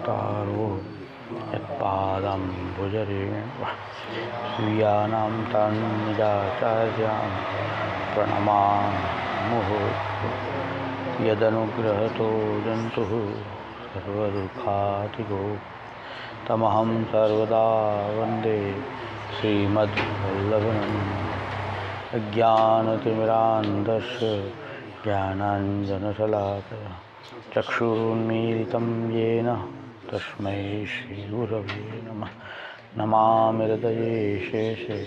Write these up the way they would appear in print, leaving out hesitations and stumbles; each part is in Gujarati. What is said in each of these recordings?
तारो यत्पादाम्बुजरेण स्वीयानां तान् निजाचार्यान् प्रणमामुहुः यदनुग्रहतो जन्तुः सर्वदुःखातिगो तमहं सर्वदा वन्दे श्रीमद्वल्लभनम् अज्ञानतिमिरान्धस्य ज्ञानाञ्जनशलाकया चक्षुरुन्मीलितं येन तस्मै श्रीगुरवे नमः। नमामि हृदये शेषे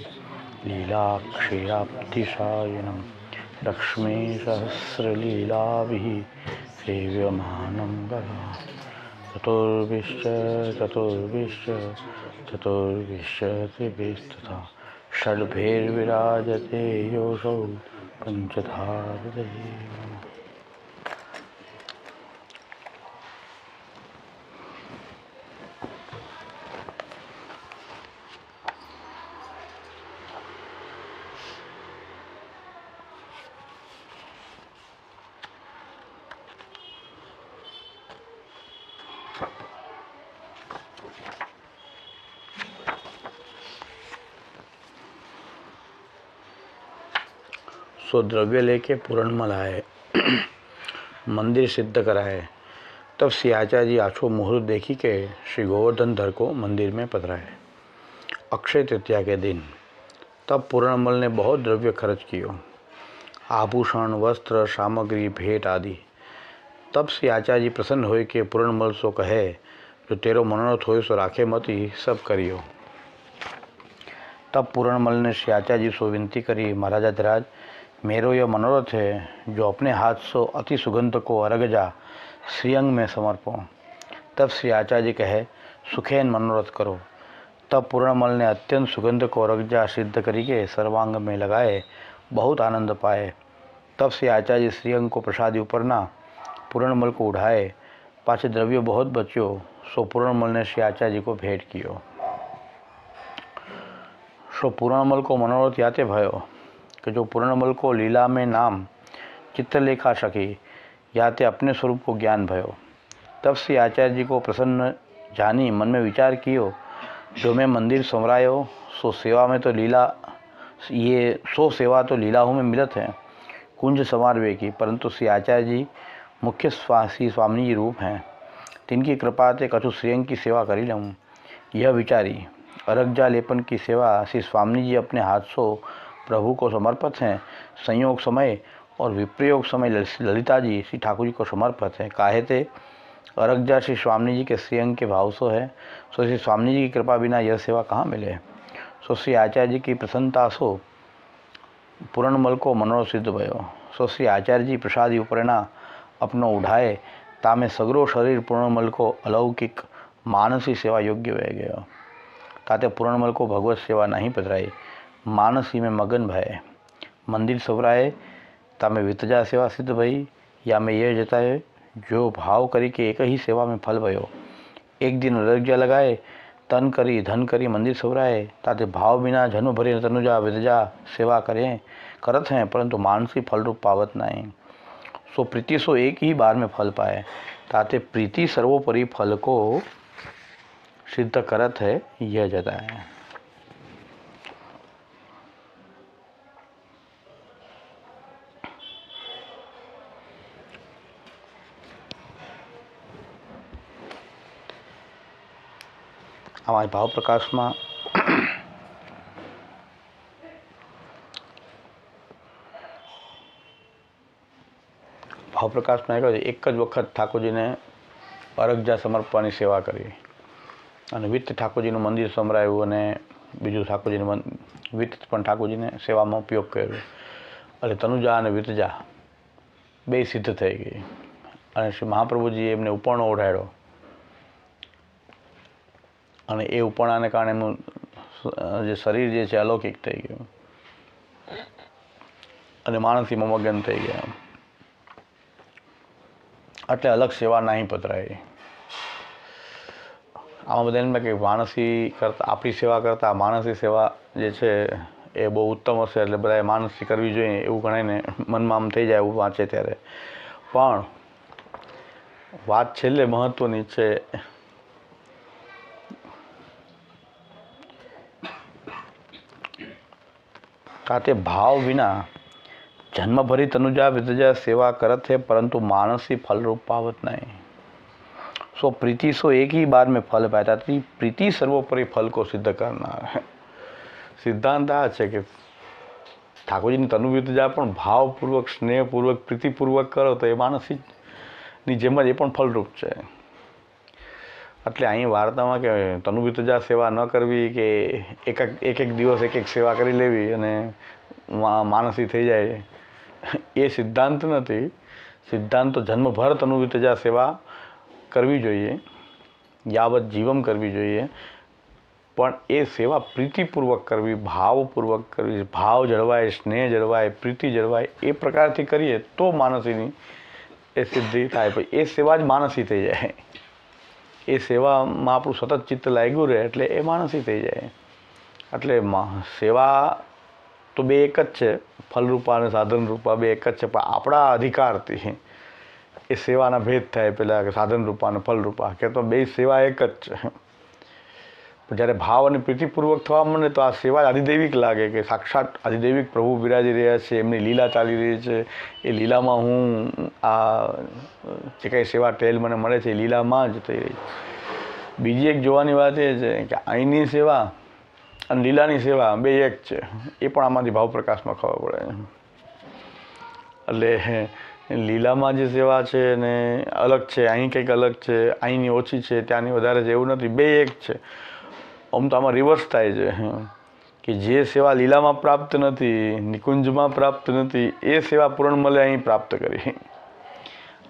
लीलाक्षीराब्धिसायनं लक्ष्मीसहस्रलीलाभिः सेव्यमानं गदा चतुर्भिश्च त्रिभिस्तथा षड्भिर्विराजते योऽसौ पञ्चधा हृदये। सो द्रव्य लेके पूरणमल आए, मंदिर सिद्ध कराए। तब श्री आचार्य जी आछो मुहूर्त देखी के श्री गोवर्धन धर को मंदिर में पधराए। अक्षय तृतीया के दिन तब पूरणमल ने बहुत द्रव्य खर्च कियो, आभूषण, वस्त्र, सामग्री, भेंट आदि। तब श्री आचार्य जी प्रसन्न होए के पूरणमल सो कहे, जो तेरो मनोरथ होए सो राखे मती सब करियो। तब पूरणमल ने श्री आचार्य जी सो विनती करी, महाराजाधिराज मेरो यह मनोरथ है, जो अपने हाथ सो अति सुगंध को अर्घ जा श्रीअंग में समर्पो। तब श्री आचार्य जी कहे, सुखेन मनोरथ करो। तब पूर्णमल ने अत्यंत सुगंध को अर्घ जा सिद्ध करी के सर्वांग में लगाए, बहुत आनंद पाए। तब श्री आचार्य जी श्रीअंग को प्रसादी उपरना पूर्णमल को उठाए, पाछे द्रव्य बहुत बच्यो, सो पूर्णमल ने श्री आचार्य जी को भेंट कियो। सो पूर्णमल को मनोरथ याते भयो कि जो पूर्णमल को लीला में नाम चित्रलेखा सकी, याते अपने स्वरूप को ज्ञान भयो। तब श्री आचार्य जी को प्रसन्न जानी मन में विचार कियो, जो मैं मंदिर संवरायो सो सेवा में तो लीला ये सो सेवा तो लीलाओं में मिलत है कुंज समारवे की, परंतु श्री आचार्य जी मुख्य श्री स्वामी जी रूप हैं, तिनकी कृपा ते कछु श्रीअंग की सेवा करी लूँ। यह विचारी अर्घजा लेपन की सेवा श्री स्वामी जी अपने हाथ सो प्रभु को समर्पित हैं। संयोग समय और विप्रयोग समय ललिता जी श्री ठाकुर जी को समर्पित हैं। काहे ते अर्घजा श्री स्वामी जी के श्रीअंग के भाव सो है, सो श्री स्वामी जी की कृपा बिना यह सेवा कहाँ मिले। सो श्री आचार्य जी की प्रसन्नता सो पूर्णमल को मनोरथ सिद्ध भयो। सो श्री आचार्य जी प्रसादी उपरना अपनो उठाए, तामे सगरो शरीर पूर्णमल को अलौकिक मानसी सेवा योग्य वह गयो। ताते पूर्णमल को भगवत सेवा नहीं पधराई, मानसी में मगन भय। मंदिर सवराए तामे वितजा सेवा सिद्ध भई, या में यह जताए जो भाव करी के एक ही सेवा में फल भयो। एक दिन अर्घ्य लगाए, तन करी धन करी मंदिर सवराए, ताते भाव बिना जन्म भरे तनुजा वितजा सेवा करें करत हैं, परंतु मानसी फल रूप पावत नहीं। सो प्रीति सो एक ही बार में फल पाए, ताते प्रीति सर्वोपरि फल को सिद्ध करत है, यह जताए। हमारे भाव प्रकाश में एक ज वखत ठाकुरजी ने अर्घजा समर्पવાની सेवा करी અને વિત્ત ઠાકોરજીનું મંદિર સંભળાયું અને બીજું ઠાકોરજીનું વિત્ત પણ ઠાકોરજીને સેવામાં ઉપયોગ કર્યો એટલે તનુજા અને વિતજા બે સિદ્ધ થઈ ગઈ અને શ્રી મહાપ્રભુજીએ એમને ઉપરણો ઓઢાડ્યો અને એ ઉપરણાને કારણે એમનું જે શરીર જે છે અલૌકિક થઈ ગયું અને માનસીમાં મગન થઈ ગયા। એટલે અલગ સેવા નહીં પધરાઈ। આમાં બધા એમ કે માનસી કરતા આપણી સેવા કરતાં માનસી સેવા જે છે એ બહુ ઉત્તમ હશે, એટલે બધાએ માનસી કરવી જોઈએ એવું ગણાઈને મનમાં આમ થઈ જાય એવું વાંચે ત્યારે। પણ વાત છેલ્લે મહત્ત્વની છે કાતે भाव बिना जन्म भरी तनुजा विदजा सेवा करत है, परंतु मानसी फल रूप पावत नहीं। सो प्रीति सो एक ही बार में फल पाता थी, प्रीति सर्वोपरि फल को सिद्ध करना है। सिद्धांत आ है कि ઠાકોરજીની તનુ વિદજા પણ ભાવપૂર્વક, સ્નેહપૂર્વક, પ્રીતિપૂર્વક કરો તો એ માનસીની જેમ જ એ પણ ફલરૂપ છે. એટલે અહીં વાર્તામાં કે તનુ વિદજા સેવા ન કરવી કે એક દિવસ એક સેવા કરી લેવી અને માનસી થઈ જાય, એ સિદ્ધાંત નથી. સિદ્ધાંત તો જન્મભર તનુ વિદજા સેવા કરવી જોઈએ, યાવત જીવમ કરવી જોઈએ, પણ એ સેવા પ્રીતિપૂર્વક કરવી, ભાવપૂર્વક કરવી, ભાવ જળવાય, સ્નેહ જળવાય, પ્રીતિ જળવાય, એ પ્રકારથી કરીએ તો માનસીની એ સિદ્ધિ થાય. પછી એ સેવા જ માનસી થઈ જાય. એ સેવામાં આપણું સતત ચિત્ત લાગ્યું રહે એટલે એ માનસી થઈ જાય. એટલે સેવા તો બે એક જ છે, ફલરૂપા અને સાધનરૂપા બે એક જ છે, પણ આપણા અધિકારથી એ સેવાના ભેદ થાય. પેલા કે સાધનરૂપા અને ફલરૂપા કે તો બે સેવા એક જ છે. જ્યારે ભાવ અને પ્રીતિપૂર્વક થવા માંડે તો આ સેવા આધિદૈવિક લાગે કે સાક્ષાત આધિદૈવિક પ્રભુ બિરાજી રહ્યા છે, એમની લીલા ચાલી રહી છે. એ લીલામાં હું આ જે કંઈ સેવા ટેલ મને મળે છે એ લીલામાં જ થઈ રહી. બીજી એક જોવાની વાત એ છે કે અહીંની સેવા અને લીલાની સેવા બે એક છે, એ પણ આમાંથી ભાવ પ્રકાશમાં ખબર પડે. એટલે લીલામાં જે સેવા છે ને અલગ છે, અહીં કંઈક અલગ છે, અહીંની ઓછી છે, ત્યાંની વધારે છે, એવું નથી, બે એક છે. આમ તો આમાં રિવર્સ થાય છે કે જે સેવા લીલામાં પ્રાપ્ત નથી, નિકુંજમાં પ્રાપ્ત નથી, એ સેવા પૂર્ણ મળે અહીં પ્રાપ્ત કરી.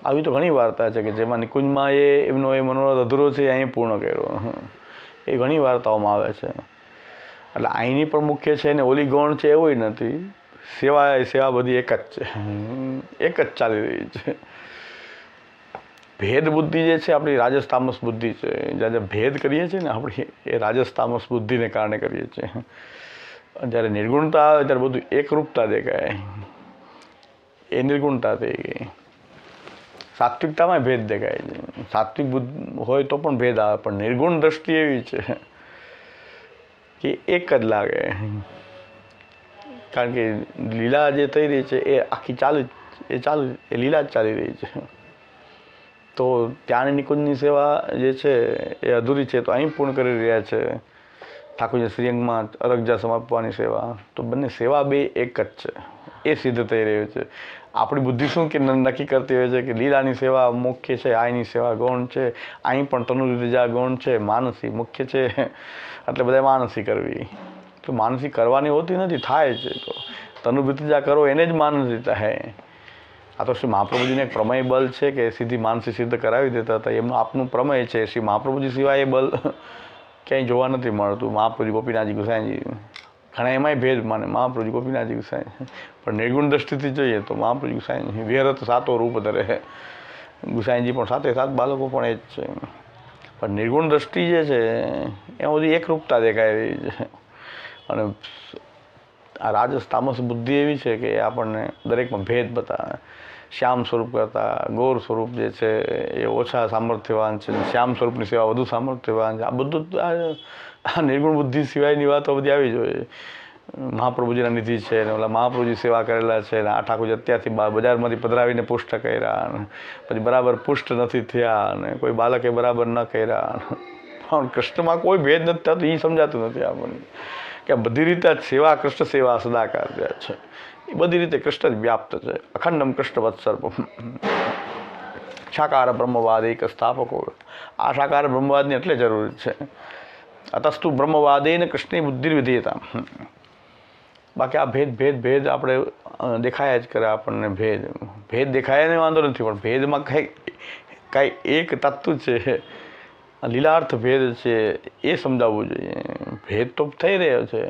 આવી તો ઘણી વાર્તા છે કે જેમાં નિકુંજમાં એમનો એ મનોરથ અધૂરો છે, અહીં પૂર્ણ કર્યો, એ ઘણી વાર્તાઓમાં આવે છે. એટલે અહીંની પણ મુખ્ય છે ને ઓલી ગૌણ છે એવું નથી. સેવા બધી એક જ છે, એક જ ચાલી રહી છે. ભેદ બુદ્ધિ જે છે આપણી રાજસ તામસ બુદ્ધિ છે. જ્યારે ભેદ કરીએ છીએ ને આપણી એ રાજસ તામસ બુદ્ધિને કારણે કરીએ છીએ. જ્યારે નિર્ગુણતા આવે ત્યારે બધું એકરૂપતા દેખાય, એ નિર્ગુણતા થઈ ગઈ. સાત્વિકતામાં ભેદ દેખાય છે. સાત્વિક બુદ્ધિ હોય તો પણ ભેદ આવે, પણ નિર્ગુણ દ્રષ્ટિ એવી છે કે એક જ લાગે. કારણ કે લીલા જે થઈ રહી છે એ આખી એ લીલા જ ચાલી રહી છે. તો ત્યાંની નિકુંજની સેવા જે છે એ અધૂરી છે, તો અહીં પૂર્ણ કરી રહ્યા છે. ઠાકોરજી શ્રીઅંગમાં અરગજા સમાપવાની સેવા, તો બંને સેવા બે એક જ છે, એ સિદ્ધ થઈ રહ્યું છે. આપણી બુદ્ધિ શું કે નક્કી કરતી હોય છે કે લીલાની સેવા મુખ્ય છે, અહીંની સેવા ગૌણ છે, અહીં પણ તનુવિદજા ગૌણ છે, માનસી મુખ્ય છે, એટલે બધા માનસી કરવી. તો માનસી કરવાની હોતી નથી, થાય છે. તો તનુવિદજા કરો એને જ માનસી થાય. આ તો શ્રી મહાપ્રભુજીને એક પ્રમેય બલ છે કે સીધી માનસી સિદ્ધ કરાવી દેતા હતા. એમનું આપનું પ્રમેય છે. શ્રી મહાપ્રભુજી સિવાય એ બલ ક્યાંય જોવા નથી મળતું. મહાપ્રભુજી ગોપીનાથજી ગુસાઈજી ઘણા એમાંય ભેદ માને, મહાપ્રભુજી ગોપીનાથજી ગુસાઈ, પણ નિર્ગુણ દ્રષ્ટિથી જોઈએ તો મહાપ્રભુજી ગુસાઈ વિહરત સાતો રૂપ ધરે. ગુસાઈજી પણ સાતે સાત બાળકો પણ એ જ છે. પણ નિર્ગુણ દ્રષ્ટિ જે છે એમાં બધી એકરૂપતા દેખાઈ રહી છે. અને આ રાજસ તામસ બુદ્ધિ એવી છે કે આપણને દરેકમાં ભેદ બતાવે. શ્યામ સ્વરૂપ કરતાં ગૌર સ્વરૂપ જે છે એ ઓછા સામર્થ્યવાન છે, શ્યામ સ્વરૂપની સેવા વધુ સામર્થ્યવાન છે. આ બધું આ નિર્ગુણ બુદ્ધિ સિવાયની વાતો બધી આવી જોઈએ. મહાપ્રભુજીના નિધિ છે ને ઓલા મહાપ્રભુજી સેવા કરેલા છે ને આ ઠાકોરજી અત્યારથી બજારમાંથી પધરાવીને પુષ્ટ કર્યા અને પછી બરાબર પુષ્ટ નથી થયા અને કોઈ બાળકે બરાબર ન કર્યા. પણ કૃષ્ણમાં કોઈ ભેદ નથી થતો, એ સમજાતું નથી આપણને કે બધી રીતે સેવા કૃષ્ણ સેવા સદાકાર છે. એ બધી રીતે કૃષ્ણ જ વ્યાપ્ત છે. અખંડમ કૃષ્ણ વત્સર્પ સાકાર બ્રહ્મવાદ એક સ્થાપકો. આ સાકાર બ્રહ્મવાદની એટલે જરૂર છે. અતસ્તુ બ્રહ્મવાદેન કૃષ્ણની બુદ્ધિ વિધેયતા. બાકી આ ભેદ આપણે દેખાયા જ કરે આપણને. ભેદ દેખાય ને વાંધો નથી, પણ ભેદમાં કાંઈ એક તત્વ છે, લીલાર્થ ભેદ છે, એ સમજાવવું જોઈએ. ભેદ તો થઈ રહ્યો છે,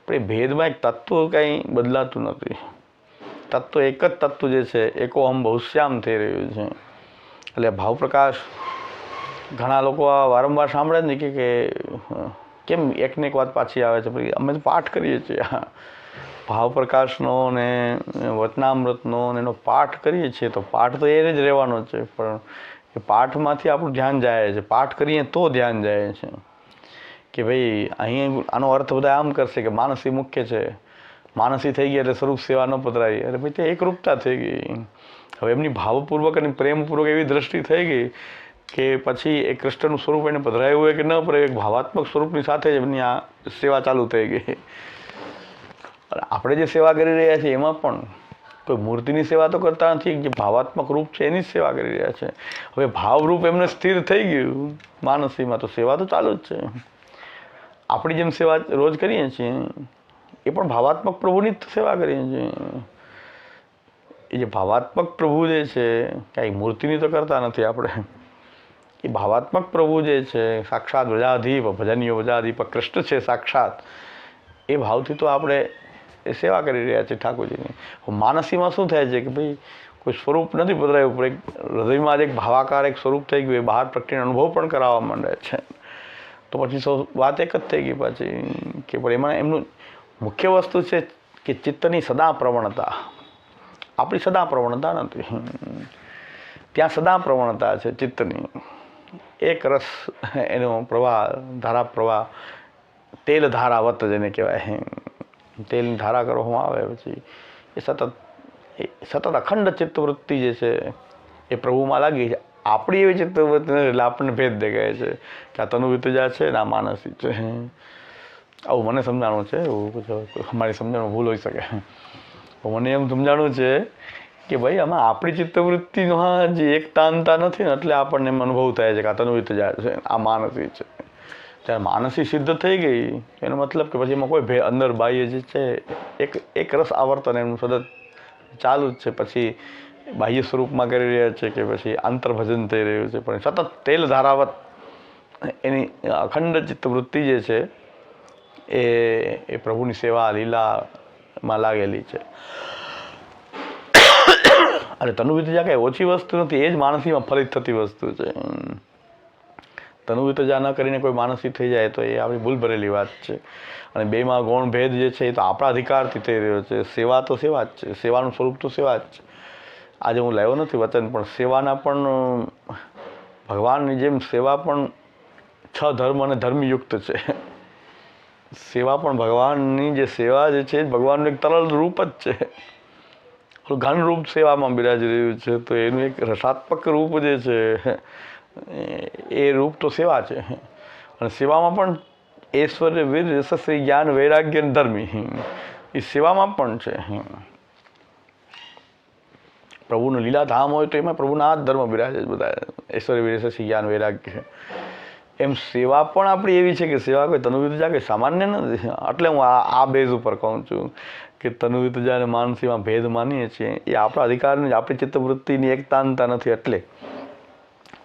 પણ એ ભેદમાં એક તત્વ કંઈ બદલાતું નથી. તત્વ એક જ તત્વ જે છે એકોહમ બહુશ્યામ થઈ રહ્યું છે. એટલે ભાવપ્રકાશ ઘણા લોકો આ વારંવાર સાંભળે જ નહીં કે કેમ એકને એક વાત પાછી આવે છે. પછી અમે તો પાઠ કરીએ છીએ ભાવપ્રકાશનો ને વચનામૃતનો ને એનો પાઠ કરીએ છીએ, તો પાઠ તો એને જ રહેવાનો છે, પણ એ પાઠમાંથી આપણું ધ્યાન જાય છે. પાઠ કરીએ તો ધ્યાન જાય છે કે ભાઈ અહીં આનો અર્થ બધા આમ કરશે કે માનસી મુખ્ય છે, માનસી થઈ ગઈ એટલે સ્વરૂપ સેવા ન પધરાઈ. અરે ભાઈ તે એકરૂપતા થઈ ગઈ. હવે એમની ભાવપૂર્વક અને પ્રેમપૂર્વક એવી દ્રષ્ટિ થઈ ગઈ કે પછી એ કૃષ્ણનું સ્વરૂપ એને પધરાયું હોય કે ન પધરાયું, એક ભાવાત્મક સ્વરૂપની સાથે જ એમની આ સેવા ચાલુ થઈ ગઈ. આપણે જે સેવા કરી રહ્યા છીએ એમાં પણ કોઈ મૂર્તિની સેવા તો કરતા નથી, જે ભાવાત્મક રૂપ છે એની જ સેવા કરી રહ્યા છે. હવે ભાવરૂપ એમને સ્થિર થઈ ગયું માનસીમાં, તો સેવા તો ચાલુ જ છે. આપણી જેમ સેવા રોજ કરીએ છીએ એ પણ ભાવાત્મક પ્રભુની જ સેવા કરીએ છીએ. એ જે ભાવાત્મક પ્રભુ જે છે કાંઈ મૂર્તિની તો કરતા નથી આપણે. એ ભાવાત્મક પ્રભુ જે છે સાક્ષાત પ્રજાધીપ, ભજનીય પ્રજાધીપ કૃષ્ણ છે સાક્ષાત. એ ભાવથી તો આપણે એ સેવા કરી રહ્યા છીએ ઠાકોરજીની. માનસીમાં શું થાય છે કે ભાઈ કોઈ સ્વરૂપ નથી પધરાયું, પણ એક હૃદયમાં જ એક ભાવાકાર એક સ્વરૂપ થઈ ગયું, એ બહાર પ્રગટીને અનુભવ પણ કરાવવા માંડે છે. તો પછી વાત એક જ થઈ ગઈ પાછી કે પણ એમાં એમનું મુખ્ય વસ્તુ છે કે ચિત્તની સદા પ્રવણતા. આપણી સદા પ્રવણતા નથી, ત્યાં સદા પ્રવણતા છે ચિત્તની. એક રસ એનો પ્રવાહ, ધારા પ્રવાહ, તેલ ધારાવત જેને કહેવાય, તેલની ધારા કરવામાં આવે પછી એ સતત અખંડ ચિત્તવૃત્તિ જે છે એ પ્રભુમાં લાગી છે. આપણી એવી ચિત્તવૃત્તિ એટલે આપણને ભેદ દેખાય છે કે આ તનુવિતજા છે ને આ માનસી છે. આવું મને સમજાણું છે, એવું મારી સમજણમાં ભૂલ હોઈ શકે. મને એમ સમજાણું છે કે ભાઈ આમાં આપણી ચિત્તવૃત્તિનો જે એકતાનતા નથી ને એટલે આપણને એમ અનુભવ થાય છે કે આ તનુવિતજા છે, આ માનસી છે. ત્યારે માનસી સિદ્ધ થઈ ગઈ એનો મતલબ કે પછી એમાં કોઈ અંદર બાહ્ય જે છે એક રસ આવર્તન એનું સતત ચાલુ જ છે. પછી બાહ્ય સ્વરૂપમાં કરી રહ્યા છે કે પછી આંતરભજન થઈ રહ્યું છે, પણ સતત તેલ ધારાવત એની અખંડ ચિત્તવૃત્તિ જે છે એ પ્રભુની સેવા લીલામાં લાગેલી છે. અને તનુવિતજા કાંઈ ઓછી વસ્તુ નથી, એ જ માનસીમાં ફલિત થતી વસ્તુ છે. તનુવિતજા ન કરીને કોઈ માનસી થઈ જાય તો એ આપણી ભૂલ ભરેલી વાત છે. અને બેમાં ગૌણ ભેદ જે છે એ તો આપણા અધિકારથી થઈ રહ્યો છે. સેવા તો સેવા જ છે, સેવાનું સ્વરૂપ તો સેવા જ છે. આજે હું લાવ્યો નથી વચન, પણ સેવાના પણ ભગવાનની જેમ સેવા પણ 6 ધર્મ અને ધર્મયુક્ત છે. સેવા પણ ભગવાનની જે સેવા જે છે ભગવાનનું એક તરલ રૂપ જ છે. ઘન રૂપ સેવામાં બિરાજી રહ્યું છે, તો એનું એક રસાત્મક રૂપ જે છે એ રૂપ તો સેવા છે. અને સેવામાં પણ ઐશ્વર્ય, વીર, યશસ્વી, જ્ઞાન, વૈરાગ્ય અને ધર્મી એ સેવામાં પણ છે. પ્રભુનું લીલાધામ હોય તો એમાં પ્રભુના આ જ ધર્મ બિરાજે બધા, ઐશ્વર્ય, વીર, યશસ્વી, જ્ઞાન, વૈરાગ્ય. એમ સેવા પણ આપણી એવી છે કે સેવા કોઈ તનુવિતજા કે સામાન્ય નથી. એટલે હું આ બેઝ ઉપર કહું છું કે તનુવિતજા અને માનસીમાં ભેદ માનીએ છીએ એ આપણા અધિકારની, આપણી ચિત્તવૃત્તિની એકતાનતા નથી. એટલે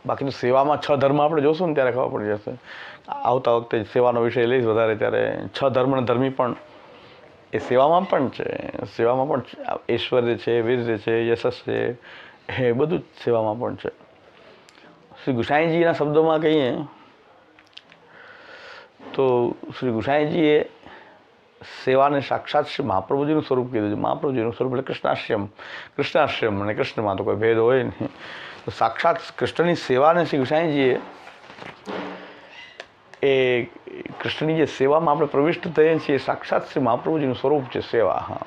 બાકી તો સેવામાં 6 ધર્મ આપણે જોશું ને ત્યારે ખબર પડી જશે. આવતા વખતે સેવાનો વિષય લઈશ વધારે, ત્યારે 6 ધર્મ અને ધર્મી પણ એ સેવામાં પણ છે. સેવામાં પણ ઐશ્વર્ય છે, વીર્ય છે, યશસ છે, એ બધું જ સેવામાં પણ છે. શ્રી ગુસાઈજીના શબ્દોમાં કહીએ તો શ્રી ગુસાઈજીએ સેવાને સાક્ષાત શ્રી મહાપ્રભુજીનું સ્વરૂપ કીધું છે. મહાપ્રભુજીનું સ્વરૂપ એટલે કૃષ્ણાશ્રમ અને કૃષ્ણમાં તો કોઈ ભેદ હોય નહીં. તો સાક્ષાત કૃષ્ણની સેવાને શ્રી ગુસાઈજીએ એ કૃષ્ણની જે સેવામાં આપણે પ્રવિષ્ટ થઈએ છીએ સાક્ષાત શ્રી મહાપ્રભુજીનું સ્વરૂપ છે સેવા. હા,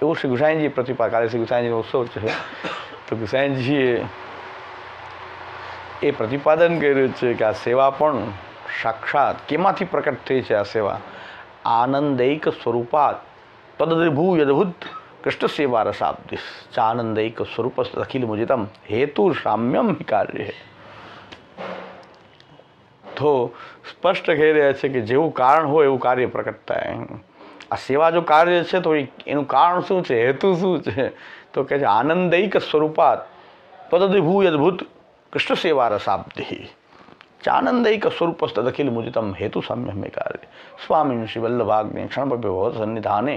એવું શ્રી ગુસાઈજી પ્રતિપા, કાલે શ્રી ગુસાઈજીનો ઉત્સવ છે તો ગુસાઈજીએ એ પ્રતિપાદન કર્યું છે કે આ સેવા પણ સાક્ષાત કેમાંથી પ્રકટ થઈ છે. આ સેવા આનંદૈક સ્વરૂપાત તદભૂ યદભૂત કૃષ્ણ સેવા રસાબ્દિશ ચાનંદૈક સ્વરૂપ અખિલ મુજિતમ હેતુ સામ્યમ હિ કાર્ય. તો સ્પષ્ટ કહી રહ્યા છે કે જેવું કારણ હોય એવું કાર્ય પ્રકટ થાય. આ સેવા જો કાર્ય છે તો એનું કારણ શું છે, હેતુ શું છે? તો કહે છે આનંદૈક સ્વરૂપાત તદભૂ યદભૂત કૃષ્ણ સેવા રસાબ્દિ ચાનંદૈક સ્વરૂપસ્ત અખિલ મુજિતમ હેતુ સામ્યમ કાર્ય. સ્વામી શ્રી વલ્લભાગ્નિ ક્ષણભવ્ય સન્નિધાને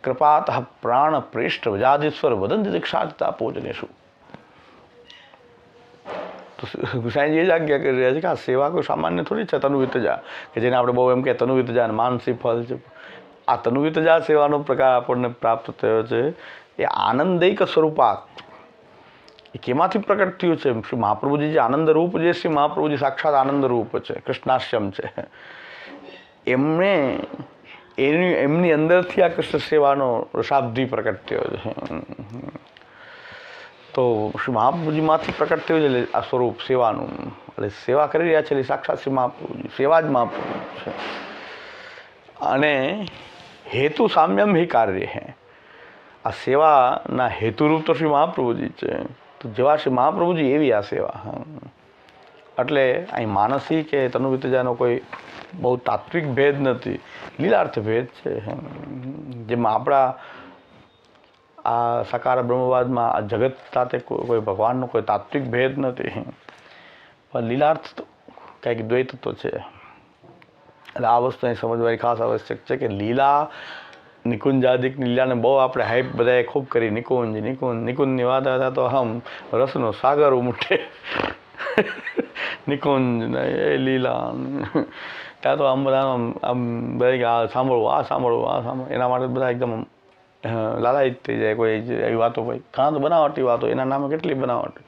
કૃપાતઃ પ્રાણ પ્રેષ્ઠ વજાધીશ્વર વદંતિ દીક્ષાતા પૂજનેશુ. તો ગુસાઈજી જ આજ્ઞા કરી રહ્યા છે કે આ સેવા કોઈ સામાન્ય થોડી છે તનુવિતજા, કે જેને આપણે બહુ એમ કે તનુવિતજા અને માનસી ફળ છે. આ તનુવિતજા સેવાનો પ્રકાર આપણને પ્રાપ્ત થયો છે એ આનંદૈક સ્વરૂપાત. એ કેમાંથી પ્રકટ થયું છે? શ્રી મહાપ્રભુજી જે આનંદ રૂપ જે શ્રી મહાપ્રભુજી સાક્ષાત આનંદ રૂપ છે, કૃષ્ણાશ્રમ છે. એમણે એમની અંદરથી આ કૃષ્ણ સેવાનો રસાબ્દી પ્રકટ થયો છે. તો શ્રી મહાપ્રભુજીમાંથી પ્રકટ થયું છે એટલે આ સ્વરૂપ સેવાનું, એટલે સેવા કરી રહ્યા છે એટલે સાક્ષાત શ્રી મહાપ્રભુજી, સેવા જ મહાપ્રભુ છે. અને હેતુ સામ્યમ હિ કાર્ય હે, આ સેવાના હેતુરૂપ તો શ્રી મહાપ્રભુજી છે. તો જેવા શ્રી મહાપ્રભુજી એવી આ સેવા. એટલે અહીં માનસી કે તનુવિતજાનો કોઈ બહુ તાત્વિક ભેદ નથી, લીલાર્થ ભેદ છે. જેમાં આપણા આ સકાર બ્રહ્મવાદમાં આ જગત સાથે કોઈ ભગવાનનો કોઈ તાત્વિક ભેદ નથી, પણ લીલાર્થ તો કંઈક દ્વૈત તો છે. એટલે આ વસ્તુ અહીં સમજવાની ખાસ આવશ્યક છે કે લીલા નિકુંજાદિકની લીલાને બહુ આપણે હાઈપ બધાએ ખૂબ કરી, નિકુંજ નિકુંજ નિકુંજની વાત હતા તો હમ રસનો સાગર ઉમટે. નિકુંજ એ લીલા ત્યાં તો આમ બધા આમ બધા આ સાંભળવું આ સાંભળવું આ સાંભળવું, એના માટે બધા એકદમ લાલાયિત થઈ જાય. કોઈ એવી વાતો ભાઈ ઘણા તો બનાવટી વાતો, એના નામે કેટલી બનાવટી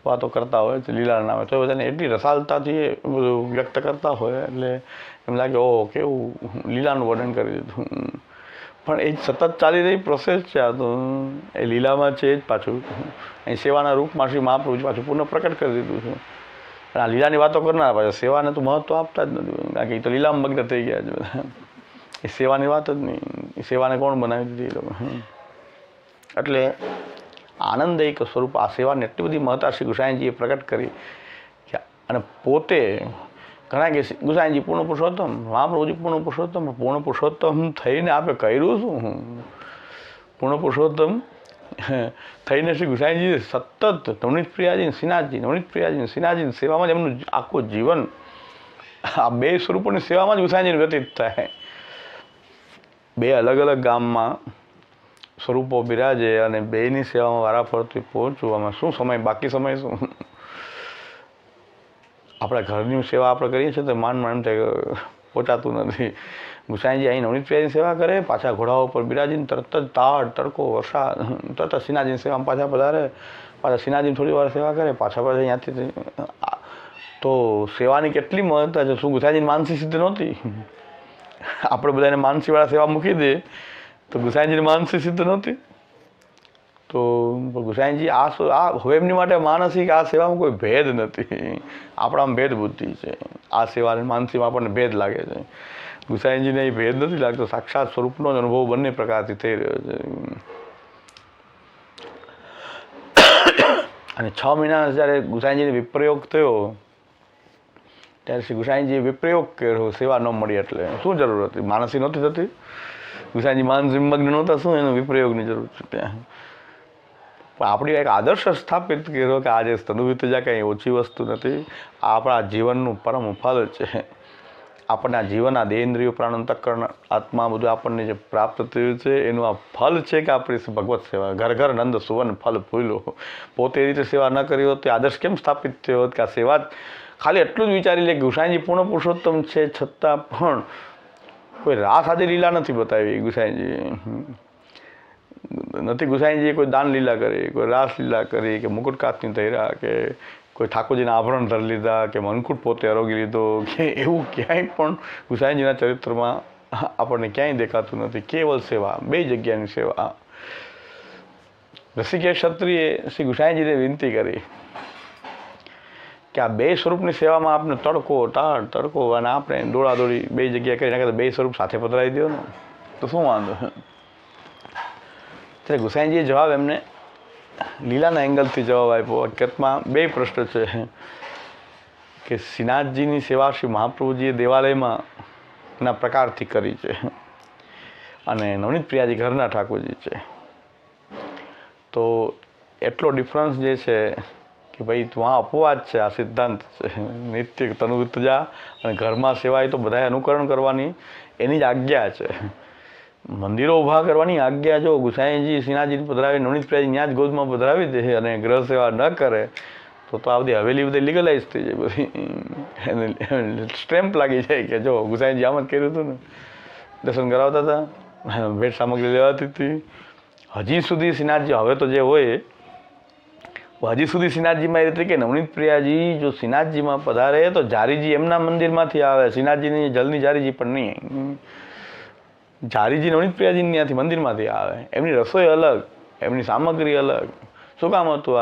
વાતો કરતા હોય છે લીલાના નામે, તો બધાને એટલી રસાલતાથી એ બધું વ્યક્ત કરતા હોય એટલે એમ લાગે ઓહ કેવું લીલાનું વર્ણન કરી દીધું. પણ એ સતત ચાલી રહી પ્રોસેસ છે. આ તો એ લીલામાં છે જ પાછું, અહીં સેવાના રૂપમાં શ્રી મહાપ્રભુજી પાછું પુનઃ પ્રકટ કરી દીધું છે. આ લીલાની વાતો કરનાર પાછા સેવાને તો મહત્ત્વ આપતા જ નથી, કારણ કે એ તો લીલામાં મગ્ન થઈ ગયા છે બધા. એ સેવાની વાત જ નહીં, એ સેવાને કોણ બનાવી દીધી એ લોકો. એટલે આનંદયિક સ્વરૂપ આ સેવાને એટલી બધી મહત્તા શ્રી ગુસાઈજીએ પ્રકટ કરી કે, અને પોતે ઘણા કે ગુસાઈજી પૂર્ણ પુરુષોત્તમ, મહાપ્રભુજી પૂર્ણ પુરુષોત્તમ, પૂર્ણ પુરુષોત્તમ થઈને આપણે કર્યું શું? પૂર્ણ પુરુષોત્તમ થઈને શ્રી ગુસાઈજી સતત નવનીત પ્રિયાજી શ્રીનાથજી, નવનીત પ્રિયાજી શ્રીનાથજી સેવામાં જ એમનું આખું જીવન આ બે સ્વરૂપોની સેવામાં જ ગુસાઈજીનું વ્યતીત થાય. બે અલગ અલગ ગામમાં સ્વરૂપો બિરાજે અને બેની સેવામાં વારાફરતી પહોંચવું, આમાં શું સમય, બાકી સમય શું? આપણા ઘરની સેવા આપણે કરીએ છીએ તો માંડ એમ થાય પહોંચાતું નથી. ગુસાઈજી અહીં નવનીત પ્રિયાજીની સેવા કરે, પાછા ઘોડાઓ પર બિરાજીને તરત જ તાળ તડકો વરસાદ તરત જ શ્રીનાથજીની સેવામાં પાછા પધારે, પાછા શ્રીનાથજીની થોડી વાર સેવા કરે, પાછા અહીંયાથી. તો સેવાની કેટલી મહત્તા છે. શું ગુસાઈજીની માનસી સિદ્ધ નહોતી? આપણે બધાને માનસીવાળા સેવા મૂકી દે તો ગુસાઈજીની માનસી સિદ્ધ નહોતી. તો ગુસાઈજી આ હવે એમની માટે માનસિક આ સેવામાં કોઈ ભેદ નથી, આપણામાં ભેદ બુદ્ધિ છે. આ સેવા માનસીમાં આપણને ભેદ લાગે છે, ગુસાઈજીને એ ભેદ નથી લાગતો. સાક્ષાત સ્વરૂપનો જ અનુભવ બંને પ્રકારથી થઈ રહ્યો છે. અને 6 મહિના જ્યારે ગુસાઈજીને વિપ્રયોગ થયો ત્યારે શ્રી ગુસાઈજીએ વિપ્રયોગ કર્યો, સેવા ન મળી એટલે. શું જરૂર હતી? માનસી નહોતી થતી? ગુસાઈજી માનસી મગ્ન નહોતા, શું એનો વિપ્રયોગની જરૂર છે ત્યાં? પણ આપણી એક આદર્શ સ્થાપિત કર્યો કે આજે તનુવિતજા કંઈ ઓછી વસ્તુ નથી, આ આપણા જીવનનું પરમ ફલ છે. આપણને આ જીવન, આ દેહેન્દ્રિયો, પ્રાણ, અંતઃકરણ, આત્મા બધું આપણને જે પ્રાપ્ત થયું છે એનું આ ફલ છે કે આપણી ભગવત સેવા. ઘર ઘર નંદ સુવર્ણ ફલ ફૂલો. પોતે એ રીતે સેવા ન કરી હોત તો આદર્શ કેમ સ્થાપિત થયો હોત કે આ સેવા ખાલી એટલું જ વિચારી લે. ગુસાઈજી પૂર્ણ પુરુષોત્તમ છે છતાં પણ કોઈ રાસ આદિ લીલા નથી બતાવી ગુસાઈજી. નથી ગુસાઈજીએ કોઈ દાન લીલા કરી, કોઈ રાસ લીલા કરી, કે મુકુટ કાતની તૈરા, કે કોઈ ઠાકોરજીના આભરણ ધરી લીધા, કે મનકુટ પોતે આરોગી લીધો, કે એવું ક્યાંય પણ ગુસાઈજીના ચરિત્રમાં આપણને ક્યાંય દેખાતું નથી. કેવલ સેવા, બે જગ્યાની સેવા. ઋષિકેશ ક્ષત્રિયે શ્રી ગુસાઈજીને વિનંતી કરી કે આ બે સ્વરૂપની સેવામાં આપણે તડકો ટાળ તડકો અને આપણે દોડાદોડી બે જગ્યાએ કરી નાખે, બે સ્વરૂપ સાથે પધરાવી દો ને તો શું વાંધો? ત્યારે ગુસાઈજીએ જવાબ એમને લીલાના એંગલથી જવાબ આપ્યો. હકીકતમાં બે પ્રશ્ન છે કે શ્રીનાથજીની સેવા શ્રી મહાપ્રભુજીએ દેવાલયમાં ના પ્રકારથી કરી છે અને નવનીત પ્રિયાજી ઘરના ઠાકોરજી છે. તો એટલો ડિફરન્સ જે છે કે ભાઈ ત્યાં અપવાદ છે, આ સિદ્ધાંત છે. નિત્ય તનુવિતજા અને ઘરમાં સેવા એ તો બધાએ અનુકરણ કરવાની એની જ આજ્ઞા છે. મંદિરો ઊભા કરવાની આજ્ઞા જો ગુસાઈજી શ્રીનાથજીને પધરાવી, નવનીત પ્રિયાજી ત્યાં જ ગોદમાં પધરાવી દે અને ગ્રહ સેવા ન કરે તો આ બધી હવેલી બધી લીગલાઇઝ થઈ જાય, બધી સ્ટેમ્પ લાગી જાય કે જો ગુસાઈજી આમ જ કર્યું હતું ને, દર્શન કરાવતા હતા, ભેટ સામગ્રી લેવાતી હતી. હજી સુધી શ્રીનાથજી હવે તો જે હોય હજી સુધી શ્રીનાથજીમાં એ રીતે કે નવનીત પ્રિયાજી જો શ્રીનાથજીમાં પધારે તો જારીજી એમના મંદિરમાંથી આવે, શ્રીનાથજીની જલની જારીજી પણ નહીં. ઝારીજી નવનીત પ્રિયાજીની ત્યાંથી મંદિરમાંથી આવે, એમની રસોઈ અલગ, એમની સામગ્રી અલગ. શું કામ હતું?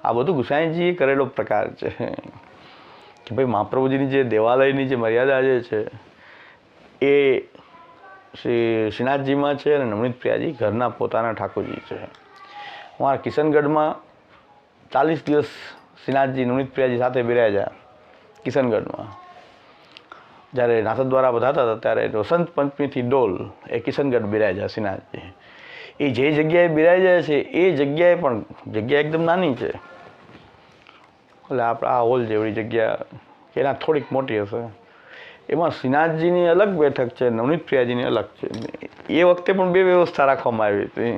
આ બધું ગુસાઈજીએ કરેલો પ્રકાર છે કે ભાઈ મહાપ્રભુજીની જે દેવાલયની જે મર્યાદા જે છે એ શ્રી શ્રીનાથજીમાં છે અને નવનીત પ્રિયાજી ઘરના પોતાના ઠાકોરજી છે. અમારા કિશનગઢમાં 40 દિવસ શ્રીનાથજી નવનીત પ્રિયાજી સાથે બિરાજ્યા. કિશનગઢમાં જ્યારે નાથદ્વારા વધારતા હતા ત્યારે વસંત પંચમીથી ડોલ એ કિશનગઢ બિરાજ્યા શ્રીનાથજી. એ જે જગ્યાએ બિરાજ્યા છે એ જગ્યાએ પણ જગ્યા એકદમ નાની છે, એટલે આપણે આ હોલ જેવડી જગ્યા એના થોડીક મોટી હશે. એમાં શ્રીનાથજીની અલગ બેઠક છે, નવનીત પ્રિયાજીની અલગ છે. એ વખતે પણ બે વ્યવસ્થા રાખવામાં આવી હતી,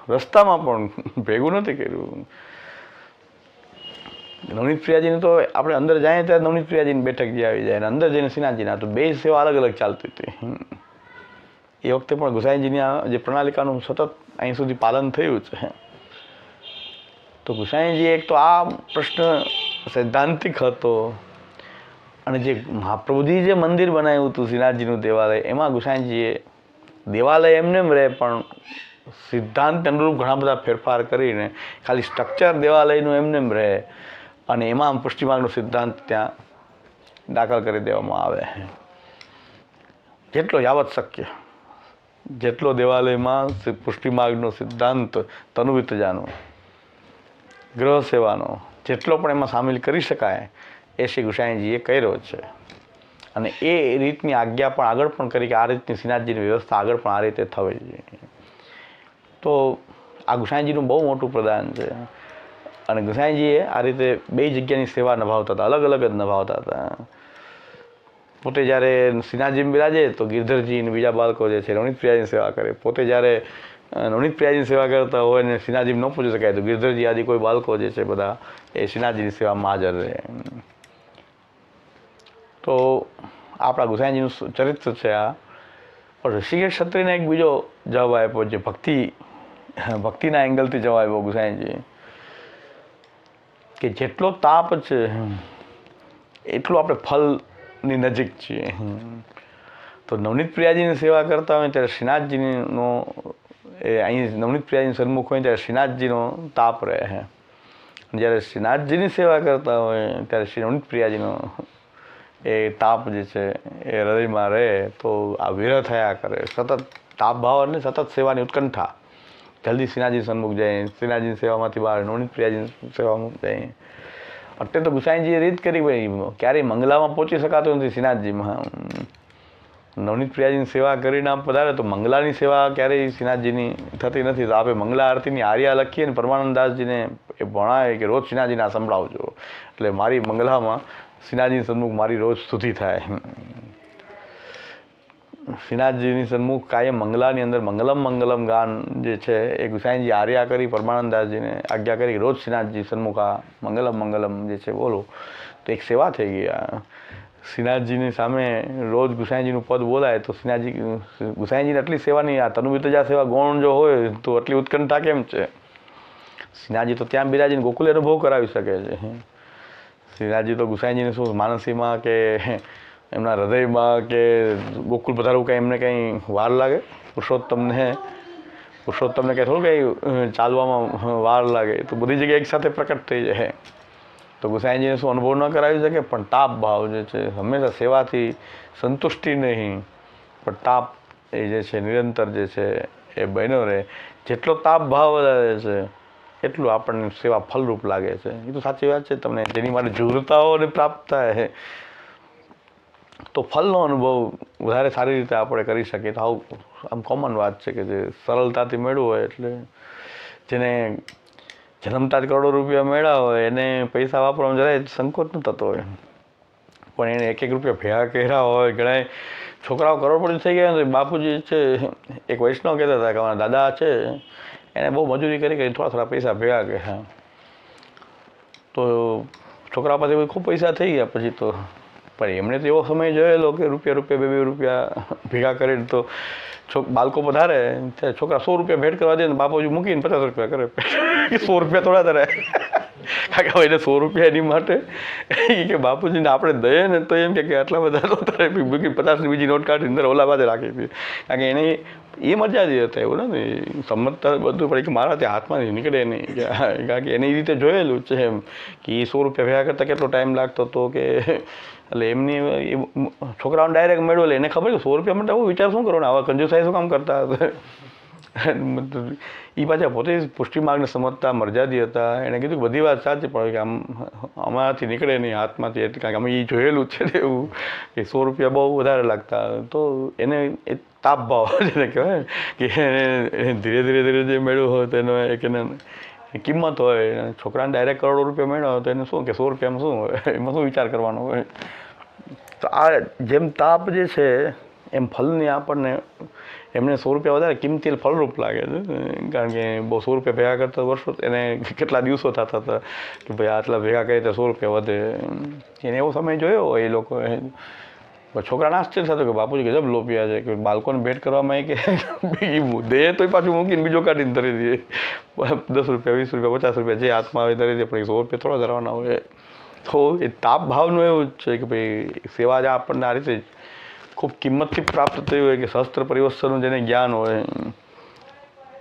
રસ્તામાં પણ ભેગું નથી કર્યું. નવનીત પ્રિયાજીને તો આપણે અંદર જાય ત્યારે નવનીત પ્રિયાજીની બેઠક જે આવી જાય અને અંદર જઈને શ્રીનાથજીના, તો બે સેવા અલગ અલગ ચાલતી હતી. એ વખતે પણ ગુસાઈજીની જે પ્રણાલિકાનું સતત અહીં સુધી પાલન થયું છે. તો ગુસાઈજી એક તો આ પ્રશ્ન સૈદ્ધાંતિક હતો, અને જે મહાપ્રભુજી જે મંદિર બનાવ્યું હતું શ્રીનાથજીનું દેવાલય, એમાં ગુસાઈજીએ દેવાલય એમને એમ રહે પણ સિદ્ધાંત અનુરૂપ ઘણા બધા ફેરફાર કરીને ખાલી સ્ટ્રક્ચર દેવાલયનું એમને એમ રહે અને એમાં પુષ્ટિમાર્ગનો સિદ્ધાંત ત્યાં દાખલ કરી દેવામાં આવે. જેટલો યાવત શક્ય, જેટલો દેવાલયમાં પુષ્ટિમાર્ગનો સિદ્ધાંત તનુવિતજાનો, ગ્રહ સેવાનો જેટલો પણ એમાં સામેલ કરી શકાય એ શ્રી ગુસાઈજીએ કર્યો છે. અને એ રીતની આજ્ઞા પણ આગળ પણ કરી કે આ રીતની શ્રીનાથજીની વ્યવસ્થા આગળ પણ આ રીતે થવી જોઈએ. તો આ ગુસાઈજીનું બહુ મોટું પ્રદાન છે. અને ગુસાઈજીએ આ રીતે બે જગ્યાની સેવા નિભાવતા હતા, અલગ અલગ જ નિભાવતા હતા. પોતે જ્યારે શ્રીનાથજી બિરાજે તો ગિરધરજી અને બીજા બાળકો જે છે નવનીત પ્રિયાજીની સેવા કરે. પોતે જ્યારે નવનીત પ્રિયાજીની સેવા કરતા હોય ને શ્રીનાથજી ન પૂછી શકાય તો ગિરધરજી આદિ કોઈ બાળકો જે છે બધા એ શ્રીનાથજીની સેવામાં હાજર રહે. તો આપણા ગુસાઈજીનું ચરિત્ર છે આ. પણ ઋષિકેશ ક્ષત્રિયને એક બીજો જવાબ આપ્યો, જે ભક્તિના એંગલથી જવાબ આપ્યો ગુસાઈજી, કે જેટલો તાપ છે એટલું આપણે ફલની નજીક છીએ. તો નવનીત પ્રિયાજીની સેવા કરતા હોય ત્યારે શ્રીનાથજીનો એ અહીં નવનીત પ્રિયાજીની સન્મુખ હોય ત્યારે શ્રીનાથજીનો તાપ રહે. જ્યારે શ્રીનાથજીની સેવા કરતા હોય ત્યારે શ્રી નવનીત પ્રિયાજીનો એ તાપ જે છે એ હૃદયમાં રહે. તો આ વિરહ થયા કરે, સતત તાપ ભાવ એટલે સતત સેવાની ઉત્કંઠા. જલ્દી શ્રીનાથજી સન્મુખ જાય, શ્રીનાથજીની સેવામાંથી બહાર નવનીત પ્રિયાજીની સેવામાં જાય. એટલે તો ગુસાઈજીએ રીત કરી ભાઈ ક્યારેય મંગલામાં પહોંચી શકાતું નથી શ્રીનાથજીમાં. નવનીત પ્રિયાજીની સેવા કરીને આમ પધારે તો મંગલાની સેવા ક્યારેય શ્રીનાથજીની થતી નથી. તો આપણે મંગલા આરતીની આર્યા લખીએ ને પરમાનંદદાસજીને એ ભણાવે કે રોજ શ્રીનાથજીને સંભળાવજો, એટલે મારી મંગલામાં શ્રીનાથજી સન્મુખ મારી રોજ સ્તુતિ થાય. શ્રીનાથજીની સન્મુખ કાયમ મંગલાની અંદર મંગલમ મંગલમ ગાન જે છે એ ગુસાઈજી આર્યા કરી પરમાનંદદાસજીને આજ્ઞા કરી રોજ શ્રીનાથજી સન્મુખ આ મંગલમ મંગલમ જે છે બોલો. તો એક સેવા થઈ ગઈ. શ્રીનાથજીની સામે રોજ ગુસાઈજીનું પદ બોલાય તો ગુસાઈજીને આટલી સેવાની આ તનુવિતજા સેવા ગૌણ જો હોય તો આટલી ઉત્કંઠા કેમ છે? શ્રીનાથજી તો ત્યાં બિરાજીને ગોકુલે અનુભવ કરાવી શકે છે. શ્રીનાથજી તો ગુસાઈજીને શું માનસીમાં કે એમના હૃદયમાં કે ગોકુલ પધારવું કંઈ એમને કંઈ વાર લાગે? પુરુષોત્તમને કંઈ થોડું કંઈ ચાલવામાં વાર લાગે? તો બધી જગ્યાએ એકસાથે પ્રકટ થઈ જાય. તો ગુસાઈજીને શું અનુભવ ન કરાવી શકે? પણ તાપ ભાવ જે છે હંમેશા સેવાથી સંતુષ્ટિ નહીં, પણ તાપ એ જે છે નિરંતર જે છે એ બન્યો રહે. જેટલો તાપ ભાવ વધારે છે એટલું આપણને સેવા ફલરૂપ લાગે છે. એ તો સાચી વાત છે. તમને જેની માટે જુગરતાઓને પ્રાપ્ત થાય તો ફલનો અનુભવ વધારે સારી રીતે આપણે કરી શકીએ. તો આમ કોમન વાત છે કે જે સરળતાથી મેળવું હોય, એટલે જેને જન્મતા જ કરોડો રૂપિયા મેળવ્યા હોય એને પૈસા વાપરવામાં જરાય સંકોચ ન થતો હોય, પણ એને એક રૂપિયા ભેગા કર્યા હોય. ઘણા છોકરાઓ કરોડપતિ થઈ ગયા. તો બાપુજી છે એક વૈષ્ણવ કહેતા હતા કે અમારા દાદા છે એને બહુ મજૂરી કરી થોડા પૈસા ભેગા કર્યા. તો છોકરા પાસે ખૂબ પૈસા થઈ ગયા પછી તો, પણ એમણે તો એવો સમય જોયેલો કે રૂપિયા બે રૂપિયા ભેગા કરીને તો બાળકો પધારે ત્યારે છોકરા 100 રૂપિયા ભેટ કરવા દે ને બાપુજી મૂકીને 50 રૂપિયા કરે. 100 રૂપિયા થોડા ધરે. કારણ કે એને 100 રૂપિયા એની માટે કે બાપુજીને આપણે દઈએ ને તો એમ કે આટલા બધા તો 50ની બીજી નોટ કાઢી અંદર ઓલા પાસે રાખી હતી. કારણ કે એને એ મજા જ હતા એવું ને સમજતા બધું પડે કે મારા ત્યાં હાથમાં નીકળે નહીં. કારણ કે એને એ રીતે જોયેલું છે એમ કે એ 100 રૂપિયા ભેગા કરતાં કેટલો ટાઈમ લાગતો હતો કે એટલે એમની છોકરાઓને ડાયરેક્ટ મેળવેલ એને ખબર કે 100 રૂપિયા માટે આવું વિચાર શું કરો ને આવા કંજુસાઈ શું કામ કરતા હતા. એ પાછા પોતે પુષ્ટિ માર્ગને સમજતા મરજાદી હતા. એણે કીધું કે બધી વાત સાચી પણ કે આમ અમારાથી નીકળે નહીં હાથમાંથી એટલે કારણ કે અમે એ જોયેલું છે ને એવું કે 100 રૂપિયા બહુ વધારે લાગતા. તો એને એ તાપ ભાવ જેને કહેવાય કે એને ધીરે ધીરે જે મેળવ્યું હોય તો એનો એક એને કિંમત હોય. છોકરાને ડાયરેક્ટ કરોડો રૂપિયા મેળવ્યો હોય તો એને શું કે 100 રૂપિયામાં શું હોય એમાં શું વિચાર કરવાનો હોય. તો આ જેમ તાપ જે છે એમ ફલની આપણને એમને 100 રૂપિયા વધારે કિંમતી ફલરૂપ લાગે છે. કારણ કે બહુ 100 રૂપિયા ભેગા કરતા વર્ષો એને કેટલા દિવસો થતા હતા કે ભાઈ આટલા ભેગા કરીએ તો 100 રૂપિયા વધે. એને એવો સમય જોયો હોય એ લોકોએ. છોકરાને આશ્ચર્ય થતું કે બાપુજી ગજબ લોપિયા છે કે બાળકોને ભેટ કરવામાં કે દે તો પાછું મૂકીને બીજો કાઢીને ધરી દે. 10 રૂપિયા 20 રૂપિયા 50 રૂપિયા જે હાથમાં આવે ધરી દે પણ 100 રૂપિયા થોડા ધરવાના હોય. તો એ તાપ ભાવનું એવું જ છે કે ભાઈ સેવા જ આપણને આ રીતે ખૂબ કિંમતથી પ્રાપ્ત થઈ હોય કે શસ્ત્ર પરિવસ્તરનું જેને જ્ઞાન હોય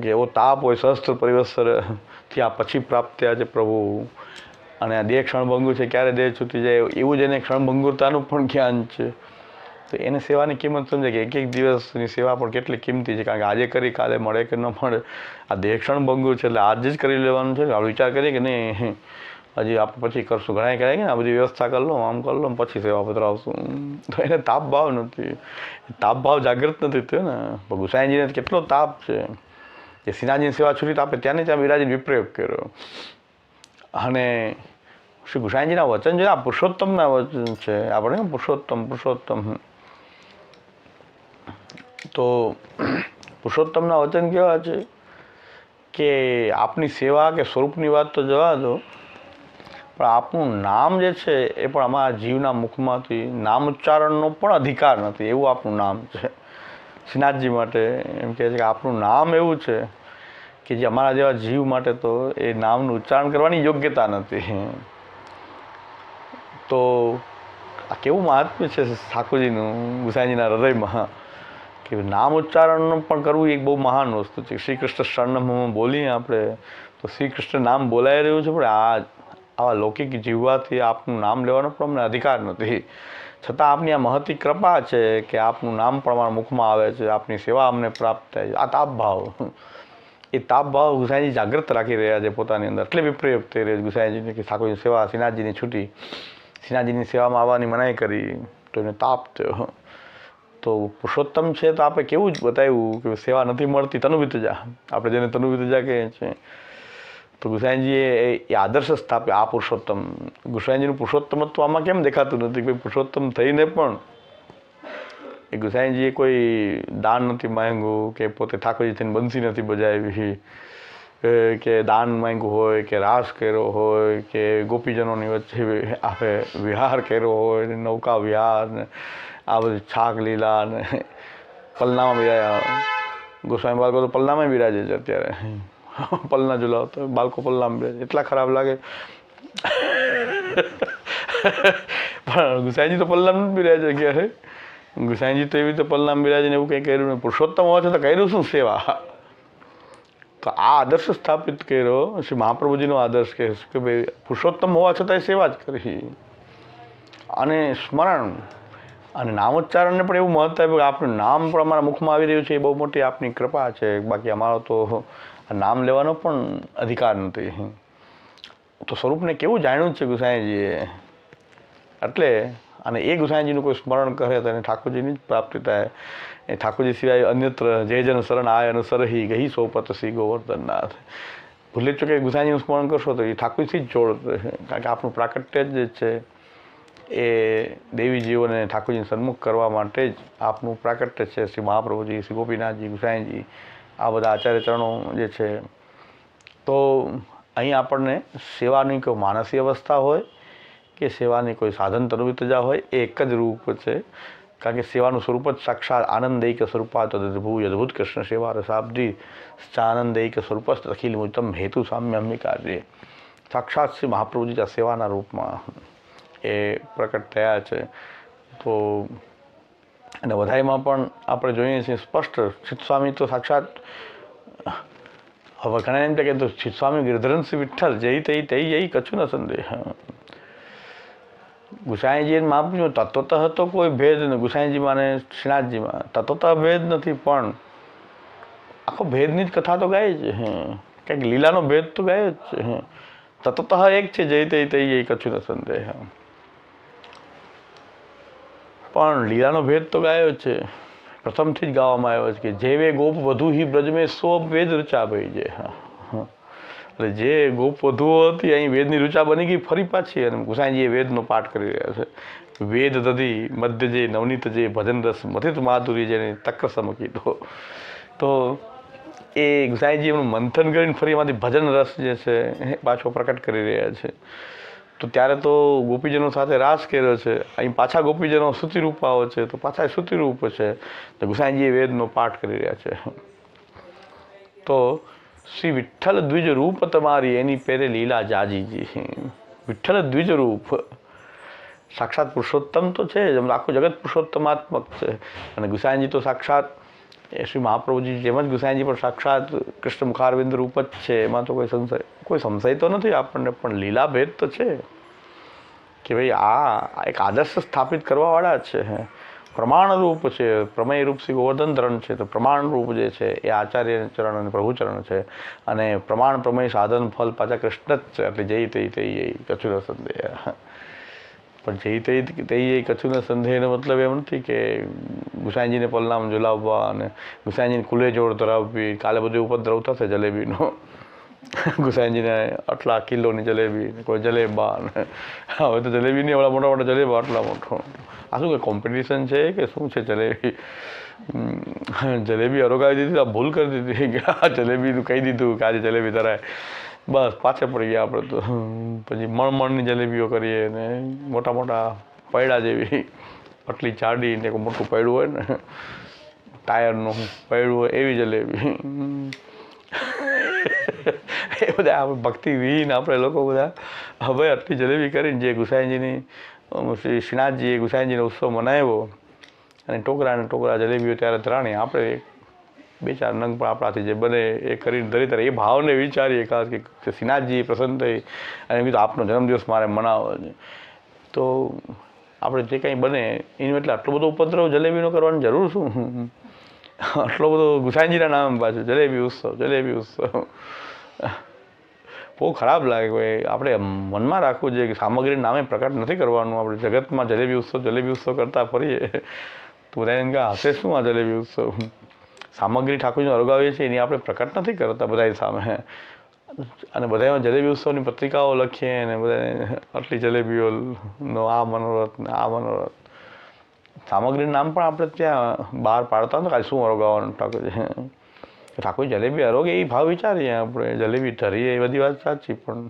કે એવો તાપ હોય શસ્ત્ર પરિવસ્તરથી આ પછી પ્રાપ્ત થયા છે પ્રભુ. અને આ દેહ ક્ષણભંગુર છે ક્યારે દેહ છૂટી જાય એવું જ એને ક્ષણભંગુરતાનું પણ જ્ઞાન છે. તો એને સેવાની કિંમત સમજે કે એક દિવસની સેવા પણ કેટલી કિંમતી છે. કારણ કે આજે કરી કાલે મળે કે ન મળે આ દેહ ક્ષણભંગુર છે એટલે આજે જ કરી લેવાનું છે. આ વિચાર કરીએ કે નહીં હજી આપણે પછી કરશું. ઘણા કહે કે ને આ બધી વ્યવસ્થા કરી લો આમ કરી લો પછી સેવા પધરાવશું. તો એને તાપ ભાવ નથી. તાપ ભાવ જાગૃત નથી થયો ને. ગુસાઈજીને કેટલો તાપ છે કે શ્રીનાથજીની સેવા છૂટી તો આપણે ત્યાં ત્યાં વિરાજીને વિપ્રયોગ કર્યો. અને શ્રી ગુસાઈજીના વચન છે આ પુરુષોત્તમના વચન છે. આપણે પુરુષોત્તમ તો પુરુષોત્તમના વચન કેવા છે કે આપની સેવા કે સ્વરૂપની વાત તો જવા દો પણ આપણું નામ જે છે એ પણ અમારા જીવના મુખમાંથી નામ ઉચ્ચારણનો પણ અધિકાર નથી એવું આપણું નામ છે. શ્રીનાથજી માટે એમ કહે છે કે આપણું નામ એવું છે કે જે અમારા જેવા જીવ માટે તો એ નામનું ઉચ્ચારણ કરવાની યોગ્યતા નથી. તો આ કેવું મહાત્મ્ય છે ઠાકોરજીનું ગુસાઈજીના હૃદયમાં કે નામ ઉચ્ચારણ પણ કરવું એક બહુ મહાન વસ્તુ છે. શ્રી કૃષ્ણ શરણમાં બોલીએ આપણે તો શ્રી કૃષ્ણ નામ બોલાઈ રહ્યું છે પણ આવા લૌકિક જીવવાથી આપનું નામ લેવાનો પણ અમને અધિકાર નથી. છતાં આપની આ મહતી કૃપા છે કે આપનું નામ પણ અમારા મુખમાં આવે છે. આપની સેવા અમને પ્રાપ્ત થાય છે. આ તાપ ભાવ એ તાપ ભાવ ગુસાઈજી જાગૃત રાખી રહ્યા છે પોતાની અંદર. એટલે વિપ્રયોગ થઈ રહ્યો છે ગુસાઈજીને કે ઠાકોરજીની સેવા શ્રીનાથજીની છૂટી શ્રીનાથજીની સેવામાં આવવાની મનાઈ કરી તો એને તાપ થયો. તો પુરુષોત્તમ છે તો આપણે કેવું જ બતાવ્યું કે સેવા નથી મળતી તનુવિતજા આપણે જેને તનુવિતજા કહીએ છીએ. તો ગુસાઈજીએ એ આદર્શ સ્થાપ્યો આ પુરુષોત્તમ. ગુસાઈજીનું પુરુષોત્તમત્વ આમાં કેમ દેખાતું નથી કે પુરુષોત્તમ થઈને પણ એ ગુસાઈજીએ કોઈ દાન નથી માંગ્યું કે પોતે ઠાકોરજી થઈને બંસી નથી બજાવી કે દાન માંગ્યું હોય કે રાસ કર્યો હોય કે ગોપીજનોની વચ્ચે આપણે વિહાર કર્યો હોય ને નૌકા વિહાર ને આ બધી છાક લીલા ને પલનામાં બિરાયા. ગોસ્વામી બાળકો તો પલનામાં બિરાજે છે અત્યારે. પલના ઝુલાવતો બાળકો પલનામાં બિરાજે એટલા ખરાબ લાગે. પણ ગુસાઈજી તો પલનામાં જ બિરાજે ગયા છે. ગુસાઈજી તો એવી રીતે પલનામાં બિરાજીને એવું કંઈ કર્યું નહીં. પુરુષોત્તમ હોવા છતાં કર્યું શું સેવા. તો આ આદર્શ સ્થાપિત કર્યો શ્રી મહાપ્રભુજીનો આદર્શ કહે છે કે ભાઈ પુરુષોત્તમ હોવા છતાં સેવા જ કરી. અને સ્મરણ અને નામોચ્ચારણને પણ એવું મહત્વ આપ્યું કે આપણું નામ પણ અમારા મુખમાં આવી રહ્યું છે એ બહુ મોટી આપની કૃપા છે. બાકી અમારો તો નામ લેવાનો પણ અધિકાર નથી. તો સ્વરૂપને કેવું જાણ્યું છે ગુસાઈજીએ. એટલે અને એ ગુસાઈજીનું કોઈ સ્મરણ કરે તો એને ઠાકોરજીની જ પ્રાપ્તિ થાય. એ ઠાકોરજી સિવાય અન્યત્ર જે જન શરણ આય અનુસરહી ગહી સોપત શ્રી ગોવર્ધનનાથ. ભૂલી ચૂકે ગુસાઈજીનું સ્મરણ કરશો તો એ ઠાકોરજી જ જોડ છે. કારણ કે આપણું પ્રાકટ્ય જ છે એ દેવી જીવોને ઠાકોરજીને સન્મુખ કરવા માટે જ આપનું પ્રાકટ્ય છે. શ્રી મહાપ્રભુજી શ્રી ગોપીનાથજી ગુસાઈજી આ બધા આચાર્ય ચરણો જે છે. તો અહીં આપણને સેવાની કોઈ માનસી અવસ્થા હોય કે સેવાની કોઈ સાધન તનુવિતજા હોય એ એક જ રૂપ છે. કારણ કે સેવાનું સ્વરૂપ જ સાક્ષાત આનંદૈક સ્વરૂપાત ભૂ અદ્ભુત કૃષ્ણ સેવા રસાબ્દી આનંદૈક સ્વરૂપ અખિલ મુજતમ હેતુ સામ્ય કાર્ય. સાક્ષાત શ્રી મહાપ્રભુજી આ સેવાના રૂપમાં એ પ્રકટ થયા છે. તો અને વધાઈમાં પણ આપણે જોઈએ છીએ સ્પષ્ટ ચિત્સ્વામી તો સાક્ષાત હવે ઘણા એમ કે તો ચિત્સ્વામી ગિરધરસિંહ વિઠ્ઠલ જઈ તઈ જઈ કચ્છું ન સંદેહ. ગુસાઈજી મહાપ્રભુ તત્વતઃ તો કોઈ ભેદ નથી, ગુસાઈજીમાં અને શ્રીનાથજીમાં તત્વતઃ ભેદ નથી, પણ આખો ભેદની જ કથા તો ગાય છે. કંઈક લીલાનો ભેદ તો ગાય જ છે. તત્વતઃ એક છે, જઈ તઈ જઈ કચ્છું ન સંદેહ, પણ લીલાનો ભેદ તો ગાયો જ છે. પ્રથમથી જ ગાવામાં આવ્યો છે કે જેવે ગોપ વધુ હિ બ્રજ મેં સો વેદ ઋચા ભઈ છે. એટલે જે ગોપ વધુઓ હતી અહીં વેદની ઋચા બની ગઈ ફરી પાછી, અને ગુસાઈજી એ વેદનો પાઠ કરી રહ્યા છે. વેદ દધી મધ્ય જે નવનીત જે ભજન રસ મથિત માધુરી જેને તક્ર સમ કીધો. તો એ ગુસાઈજી એમનું મંથન કરીને ફરી એમાંથી ભજન રસ જે છે એ પાછો પ્રકટ કરી રહ્યા છે. તો ત્યારે તો ગોપીજનો સાથે રાસ કર્યો છે, અહીં પાછા ગોપીજનો શ્રુતિરૂપાઓ છે, તો પાછા શ્રુતિરૂપ છે. તો ગુસાઈજી વેદનો પાઠ કરી રહ્યા છે. તો શ્રી વિઠ્ઠલ દ્વિજ રૂપ તમારી એની પેરે લીલા જાજીજી. વિઠ્ઠલ દ્વિજ રૂપ સાક્ષાત પુરુષોત્તમ તો છે જ, આખું જગત પુરુષોત્તમાત્મક છે. અને ગુસાઈજી તો સાક્ષાત એ શ્રી મહાપ્રભુજી જેમ જ ગુસાઈજી પણ સાક્ષાત કૃષ્ણ મુખારવિંદ રૂપ જ છે. એમાં તો કોઈ સંશય તો નથી આપણને, પણ લીલા ભેદ તો છે કે ભાઈ આ એક આદર્શ સ્થાપિત કરવાવાળા છે. પ્રમાણરૂપ છે, પ્રમેય રૂપ શ્રી ગોવર્ધન ધરણ છે. તો પ્રમાણરૂપ જે છે એ આચાર્ય ચરણ અને પ્રભુચરણ છે, અને પ્રમાણ પ્રમેય સાધન ફલ પાછા કૃષ્ણ જ છે. એટલે જઈ તઈ કચ્છું ન સંદેહ. પણ જઈ તઈ કચ્છું ન સંદેહનો મતલબ એમ નથી કે ગુસાઈજીને પલનામ ઝુલાવવા અને ગુસાઈજીને કુલે જોડ ધરાવવી. કાલે બધું ઉપદ્રવ થશે જલેબીનો. ગુસાઈજીને આટલા કિલોની જલેબી, કોઈ જલેબા, હવે તો જલેબી નહીં, આવડા મોટા મોટા જલેબા, આટલા મોટો. આ શું કે કોમ્પિટિશન છે કે શું છે? જલેબી અરોગાવી દીધી, આ ભૂલ કરી દીધી કે આ જલેબીનું કહી દીધું કે આજે જલેબી ધરાય, બસ પાછળ પડી ગયા આપણે તો. પછી મણની જલેબીઓ કરીએ ને મોટા મોટા પૈડા જેવી, આટલી જાડી ને મોટું પૈડું હોય ને ટાયરનું પૈડું હોય એવી જલેબી. એ બધા આપણે ભક્તિ વિહીન આપણે લોકો બધા હવે આટલી જલેબી કરીને જે ગુસાઈજીની શ્રી શ્રીનાથજીએ ગુસાઈજીનો ઉત્સવ મનાવ્યો અને ટોકરા જલેબીઓ ત્યારે ધરાણી, આપણે બે ચાર નંગ પણ આપણાથી જે બને એ કરીને ધરી ત્યારે એ ભાવને વિચારીએ ખાસ કે શ્રીનાથજી પ્રસન્ન થઈ અને કીધું આપનો જન્મદિવસ મારે મનાવવો છે. તો આપણે જે કંઈ બને એનું એટલે આટલો બધો ઉપદ્રવ જલેબીનો કરવાની જરૂર શું? આટલો બધો ગુસાઈજીના નામ પાછું જલેબી ઉત્સવ. બહુ ખરાબ લાગે. કોઈ આપણે મનમાં રાખવું જોઈએ કે સામગ્રી નામે પ્રકટ નથી કરવાનું. આપણે જગતમાં જલેબી ઉત્સવ કરતા ફરીએ તો બધા એમ કે હશે શું આ જલેબી ઉત્સવ? સામગ્રી ઠાકોરજીને અરગાવીએ છીએ એની આપણે પ્રકટ નથી કરતા બધા સામે, અને બધામાં જલેબી ઉત્સવની પત્રિકાઓ લખીએ અને બધા આટલી જલેબીઓનો આ મનોરથ ને આ મનોરથ. સામગ્રીનું નામ પણ આપણે ત્યાં બહાર પાડતા હોય કાલે શું અરગાવવાનું ઠાકોરજી. ઠાકોર જલેબી અરોગે એ ભાવ વિચારીએ આપણે, જલેબી ધરીએ એ બધી વાત સાચી, પણ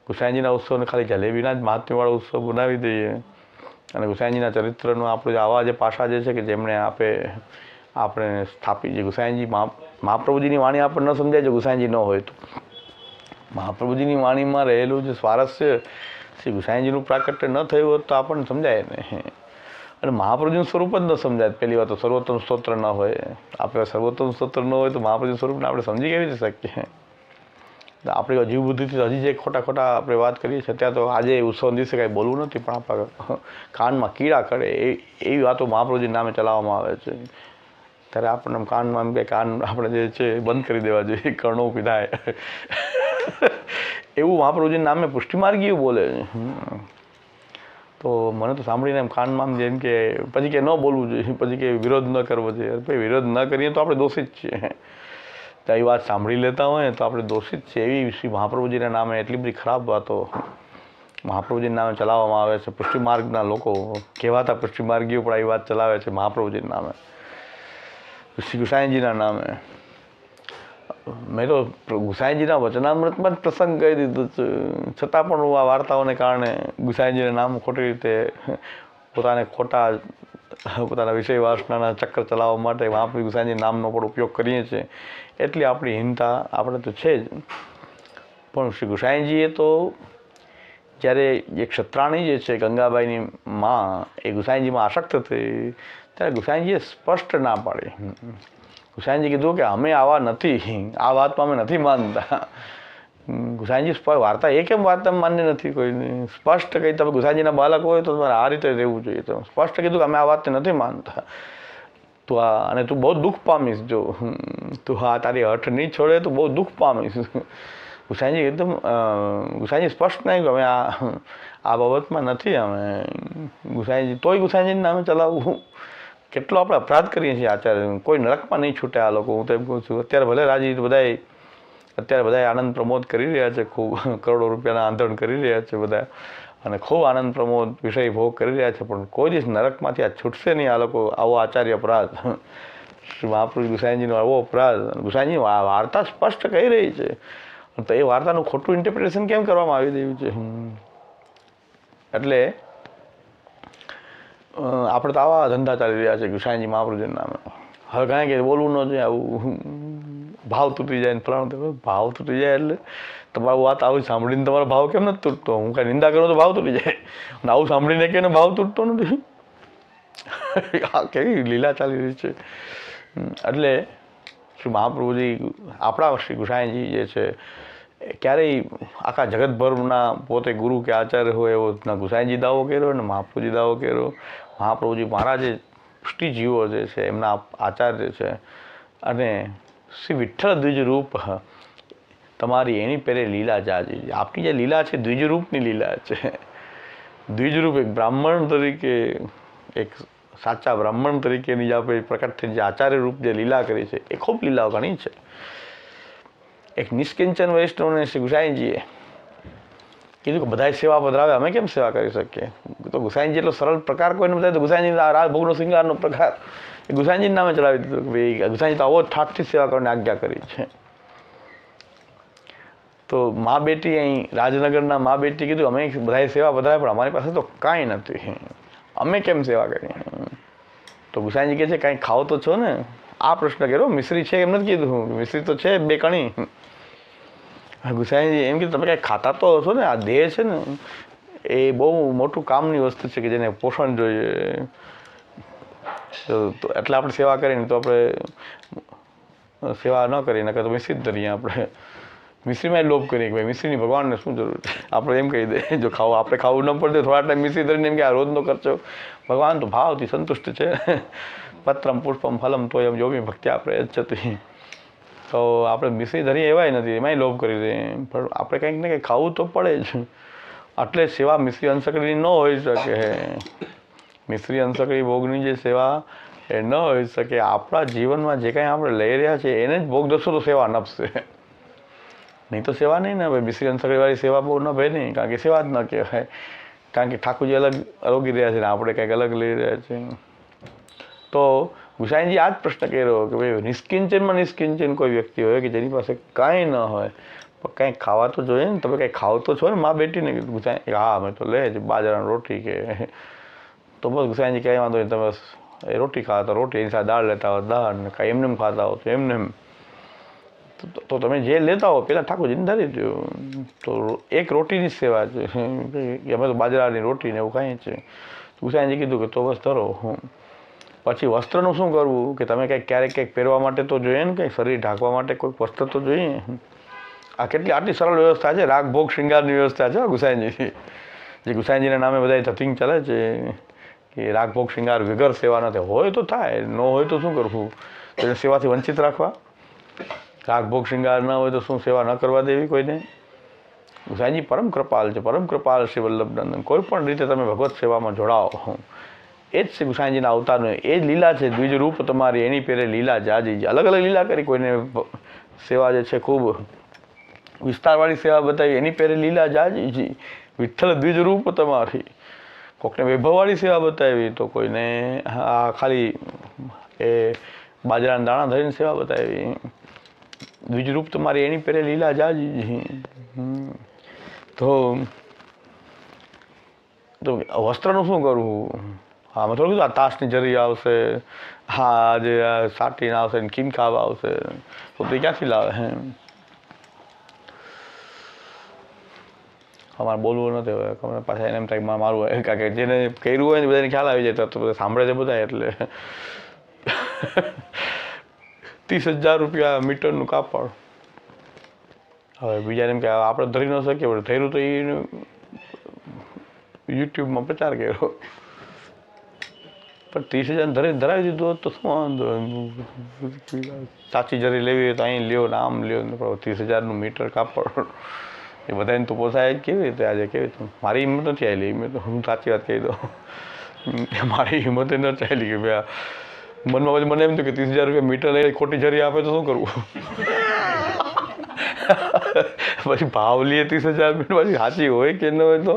ગુસાઈજીના ઉત્સવને ખાલી જલેબીના જ મહાત્મ્યવાળો ઉત્સવ બનાવી દઈએ અને ગુસાઈજીના ચરિત્રનો આપણે આવા જે પાસા જે છે કે જેમણે આપણે સ્થાપી છે. ગુસાઈજી મહાપ્રભુજીની વાણી આપણને ન સમજાય જો ગુસાઈજી ન હોય તો. મહાપ્રભુજીની વાણીમાં રહેલું જે સ્વારસ્ય શ્રી ગુસાઈજીનું પ્રાકટ્ય ન થયું હોત તો આપણને સમજાય નહીં. અને મહાપ્રભુજીનું સ્વરૂપ જ ન સમજાય. પહેલી વાત તો સર્વોત્તમ સ્તોત્ર ન હોય. આપણે સર્વોત્તમ સ્તોત્ર ન હોય તો મહાપ્રભુજીનું સ્વરૂપને આપણે સમજી કેવી રીતે શકીએ? આપણી અજીવ બુદ્ધિથી હજી જે ખોટા આપણે વાત કરીએ છીએ ત્યાં તો આજે ઉત્સવ દિવસે કાંઈ બોલવું નથી, પણ આપણા કાનમાં કીડા કરે એવી વાતો મહાપ્રભુજીના નામે ચલાવવામાં આવે છે. ત્યારે આપણને કાનમાં બે કાન આપણે જે છે બંધ કરી દેવા જોઈએ, કર્ણો પીધાય એવું મહાપ્રભુજીના નામે પુષ્ટિમાર્ગીઓ બોલે છે. તો મને તો સાંભળીને એમ કાનમાં જેમ કે પછી કે ન બોલવું જોઈએ, પછી કે વિરોધ ન કરવો જોઈએ. ભાઈ વિરોધ ન કરીએ તો આપણે દોષિત છીએ. તો એ વાત સાંભળી લેતા હોય તો આપણે દોષિત છીએ. એવી શ્રી મહાપ્રભુજીના નામે એટલી બધી ખરાબ વાતો મહાપ્રભુજીના નામે ચલાવવામાં આવે છે. પુષ્ટિમાર્ગના લોકો કહેવાતા પુષ્ટિમાર્ગીઓ પણ આવી વાત ચલાવે છે મહાપ્રભુજીના નામે, શ્રી ગુસાઈજીના નામે. મેં તો ગુસાઈજીના વચનામૃતમાં જ પ્રસંગ કહી દીધું છે, છતાં પણ આ વાર્તાઓને કારણે ગુસાઈજીના નામ ખોટી રીતે પોતાના વિષય વાસનાના ચક્કર ચલાવવા માટે મહાપ્રભુ ગુસાઈજીના નામનો પણ ઉપયોગ કરીએ છીએ. એટલી આપણી હીનતા આપણે તો છે જ. પણ શ્રી ગુસાઈજીએ તો જ્યારે એ ક્ષત્રાણી જે છે ગંગાબાઈની માં એ ગુસાઈજીમાં આસક્ત થઈ ત્યારે ગુસાઈજીએ સ્પષ્ટ ના પાડી. ગુસાઈજી કીધું કે અમે આવા નથી, આ વાતમાં અમે નથી માનતા. ગુસાઈજી વાર્તા એ કેમ વાર્તા માન્ય નથી કોઈને? સ્પષ્ટ કહી તમે ગુસાઈજીના બાળક હોય તો તમારે આ રીતે રહેવું જોઈએ. તમે સ્પષ્ટ કીધું કે અમે આ વાતને નથી માનતા. તું અને તું બહુ દુઃખ પામીશ જો તું તારી હઠ નહીં છોડે તો બહુ દુઃખ પામીશ. ગુસાઈજી એકદમ ગુસાઈજી સ્પષ્ટ નહીં કે અમે આ બાબતમાં નથી. અમે ગુસાઈજી તોય ગુસાઈજીના નામે ચલાવવું કેટલો આપણે અપરાધ કરીએ છીએ આચાર્ય. કોઈ નરકમાં નહીં છૂટે આ લોકો. હું તો એમ કહું છું અત્યારે ભલે રાજી બધાએ આનંદ પ્રમોદ કરી રહ્યા છે, ખૂબ કરોડો રૂપિયાના આંદોલન કરી રહ્યા છે બધા, અને ખૂબ આનંદ પ્રમોદ વિષય ભોગ કરી રહ્યા છે, પણ કોઈ દિવસ નરકમાંથી આ છૂટશે નહીં આ લોકો. આવો આચાર્ય અપરાધ, શ્રી મહાપુરુષ ગુસાઈજીનો આવો અપરાધ. ગુસાઈજી વાર્તા સ્પષ્ટ કહી રહી છે, તો એ વાર્તાનું ખોટું ઇન્ટરપ્રિટેશન કેમ કરવામાં આવી રહ્યું છે? એટલે આપણે તો આવા ધંધા ચાલી રહ્યા છે ગુસાઈજી મહાપુરુષના નામે. હવે કાંઈ કે બોલવું ન જોઈએ, આવું ભાવ તૂટી જાય ને ફલાણું. ભાવ તૂટી જાય એટલે તમારું વાત આવું સાંભળીને તમારો ભાવ કેમ નથી તૂટતો? હું કાંઈ નિંદા કરું તો ભાવ તૂટી જાય, અને આવું સાંભળીને કે ભાવ તૂટતો નથી. આ કેવી લીલા ચાલી રહી છે. એટલે શ્રી મહાપ્રભુજી આપણા શ્રી ગુસાઈજી જે છે ક્યારેય આખા જગતભરના પોતે ગુરુ કે આચાર્ય હોય એવો ના ગુસાઈજી દાવો કર્યો ને મહાપ્રભુજી દાવો કર્યો. મહાપ્રભુજી મારા જે પુષ્ટિજીવો જે છે એમના આચાર્ય છે. અને શ્રી વિઠ્ઠલ દ્વિજરૂપ તમારી એની પહેરે લીલા જાજી. આપની જે લીલા છે દ્વિજરૂપની લીલા છે. દ્વિજરૂપ એક બ્રાહ્મણ તરીકે, એક સાચા બ્રાહ્મણ તરીકેની જે આપણે પ્રકટ થઈ જે આચાર્ય રૂપ જે લીલા કરી છે એ ખૂબ લીલાઓ ઘણી છે. એક નિષ્કિંચન વૈષ્ણવને શ્રી ગુસાઈજીએ કીધું કે બધાય સેવા પધરાવે, અમે કેમ સેવા કરી શકીએ? તો ગુસાઈજી એટલો સરળ પ્રકાર કોઈને બતાવે તો ગુસાઈજી રાજભોગનો શૃંગારનો પ્રકાર એ ગુસાઈજીના નામે ચલાવી દીધો કે ભાઈ ગુસાઈજી તો આવો ઠાઠથી સેવા કરવાની આજ્ઞા કરી છે. તો મા બેટી અહીં રાજનગરના મા બેટી કીધું અમે બધાએ સેવા પધરાવે પણ અમારી પાસે તો કાંઈ નથી, અમે કેમ સેવા કરીએ? તો ગુસાઈજી કહે છે કાંઈ ખાઓ તો છો ને? આ પ્રશ્ન કર્યો. મિશ્રી છે એમ નથી કીધું, મિશ્રી તો છે બે કણી. ગુસાઈજી એમ કીધું તમે કાંઈ ખાતા તો હશો ને? આ દેહ છે ને એ બહુ મોટું કામની વસ્તુ છે કે જેને પોષણ જોઈએ. તો એટલે આપણે સેવા કરીને તો આપણે સેવા ન કરીએ નકર તો મિશ્રી જ ધરીએ. આપણે મિશ્રીમાં લોભ કરીએ કે ભાઈ મિશ્રીની ભગવાનને શું જરૂર છે? આપણે એમ કહી દે જો ખાવું આપણે ખાવું ન પડે થોડા ટાઈમ મિશ્રી ધરીને એમ કે આ રોજનો ખર્ચો ભગવાન તો ભાવથી સંતુષ્ટ છે. પત્રમ પુષ્પમ ફલમ તો એમ જોવી ભક્ત્યા પ્રયચ્છતિ. તો આપણે મિશ્રી ધરી એવાય નથી, એમાંય લોભ કરી દઈએ. પણ આપણે કંઈક ને કંઈક ખાવું તો પડે જ. એટલે સેવા મિશ્રી અંશકડીની ન હોઈ શકે. મિશ્રી અંશકડી ભોગની જે સેવા એ ન હોઈ શકે. આપણા જીવનમાં જે કાંઈ આપણે લઈ રહ્યા છીએ એને જ ભોગ દસો તો સેવા નપશે, નહીં તો સેવા નહીં ને. ભાઈ મિશ્રી અંશકડીવાળી સેવા બહુ ન ભાઈ નહીં, કારણ કે સેવા જ ન કહેવાય. કારણ કે ઠાકોરજી અલગ આરોગી રહ્યા છે ને આપણે કંઈક અલગ લઈ રહ્યા છીએ. તો ગુસાઈજી આ જ પ્રશ્ન કર્યો કે ભાઈ નિષ્કિંચન કોઈ વ્યક્તિ હોય કે જેની પાસે કાંઈ ન હોય પણ કંઈક ખાવા તો જોઈએ ને. તમે કંઈક ખાવ તો છો ને? મા બેટીને કીધું ગુસાઈ હા અમે તો લે જ બાજરાની રોટી કે. તો બસ ગુસાઈજી કંઈ વાંધો નહીં, તમે રોટી ખાતા તો રોટી, એની સાથે દાળ લેતા હોય દાળ, ને કાંઈ એમને ખાતા હો તો એમને. તો તમે જે લેતા હો પહેલાં ઠાકોરજીને ધરી દો. તો એક રોટીની જ સેવા છે કે અમે તો બાજરાની રોટી ને એવું કાંઈ છે. ગુસાઈજી કીધું કે તો બસ ધરો. પછી વસ્ત્રનું શું કરવું કે તમે ક્યારેક પહેરવા માટે તો જોઈએ ને, કંઈક શરીર ઢાંકવા માટે કોઈ વસ્ત્ર તો જોઈએ. આ આટલી સરળ વ્યવસ્થા છે, રાગ ભોગ શૃંગારની વ્યવસ્થા છે ગુસાઈજી. જે ગુસાઈજીના નામે બધા ધતિંગ ચાલે છે કે રાગ ભોગ શૃંગાર વગર સેવા નથી. હોય તો થાય, ન હોય તો શું કરવું? તો એને સેવાથી વંચિત રાખવા. રાગ ભોગ શૃંગાર ન હોય તો શું સેવા ન કરવા દેવી કોઈને? ગુસાઈજી પરમ કૃપાલ છે, પરમ કૃપાલ શ્રી વલ્લભનંદન. કોઈ પણ રીતે તમે ભગવત સેવામાં જોડાઓ, એ જ શ્રી ગુસાઈજીના અવતારનું એ જ લીલા છે. દ્વિજરૂપ તમારી એની પહેરે લીલા જાજી. અલગ અલગ લીલા કરી. કોઈને સેવા જે છે ખૂબ વિસ્તારવાળી સેવા બતાવી એની પહેરે લીલા જાજી. વિઠ્ઠલ દ્વિજરૂપ તમારી. કોઈને વૈભવવાળી સેવા બતાવી તો કોઈને આ ખાલી એ બાજરાના દાણા ધરીને સેવા બતાવી. દ્વિજરૂપ તમારી એની પહેરે લીલા જાજી. તો વસ્ત્રનું શું કરવું? હા મેં થોડું કીધું આ તાસની જરી આવશે, હા આજે સાટીને આવશે ને કિનખાબ આવશે, તો તે ક્યાંથી લાવે? અમારે બોલવું નથી હવે અમે પાછા એને એમ થાય મારું હોય કારણ કે જેને કર્યું હોય ને બધાને ખ્યાલ આવી જાય તો બધા સાંભળે છે બધા એટલે 30,000 રૂપિયા મીટરનું કાપડ. હવે બીજાને એમ કે આપણે ધરી ન શકીએ પણ ધર્યું તો એ યુટ્યુબમાં પ્રચાર કર્યો પણ 30,000 ધરાવી દીધું હોત તો શું વાંધો. સાચી જરી લેવી હોય તો અહીં લ્યો ને આમ લ્યો ને 30,000નું મીટર કાપડ એ બધાને તો પોસાય જ કેવી રીતે આજે કેવી રીતે. મારી હિંમત નથી આવેલી મેં તો હું સાચી વાત કહી દઉં મારી હિંમત નથી આવેલી કે ભાઈ મનમાં પછી મને એમ થયું કે 30,000 રૂપિયા મીટર લઈ ખોટી જરી આપે તો શું કરવું પછી ભાવ લઈએ 30,000 મીટર પછી સાચી હોય કે ન હોય તો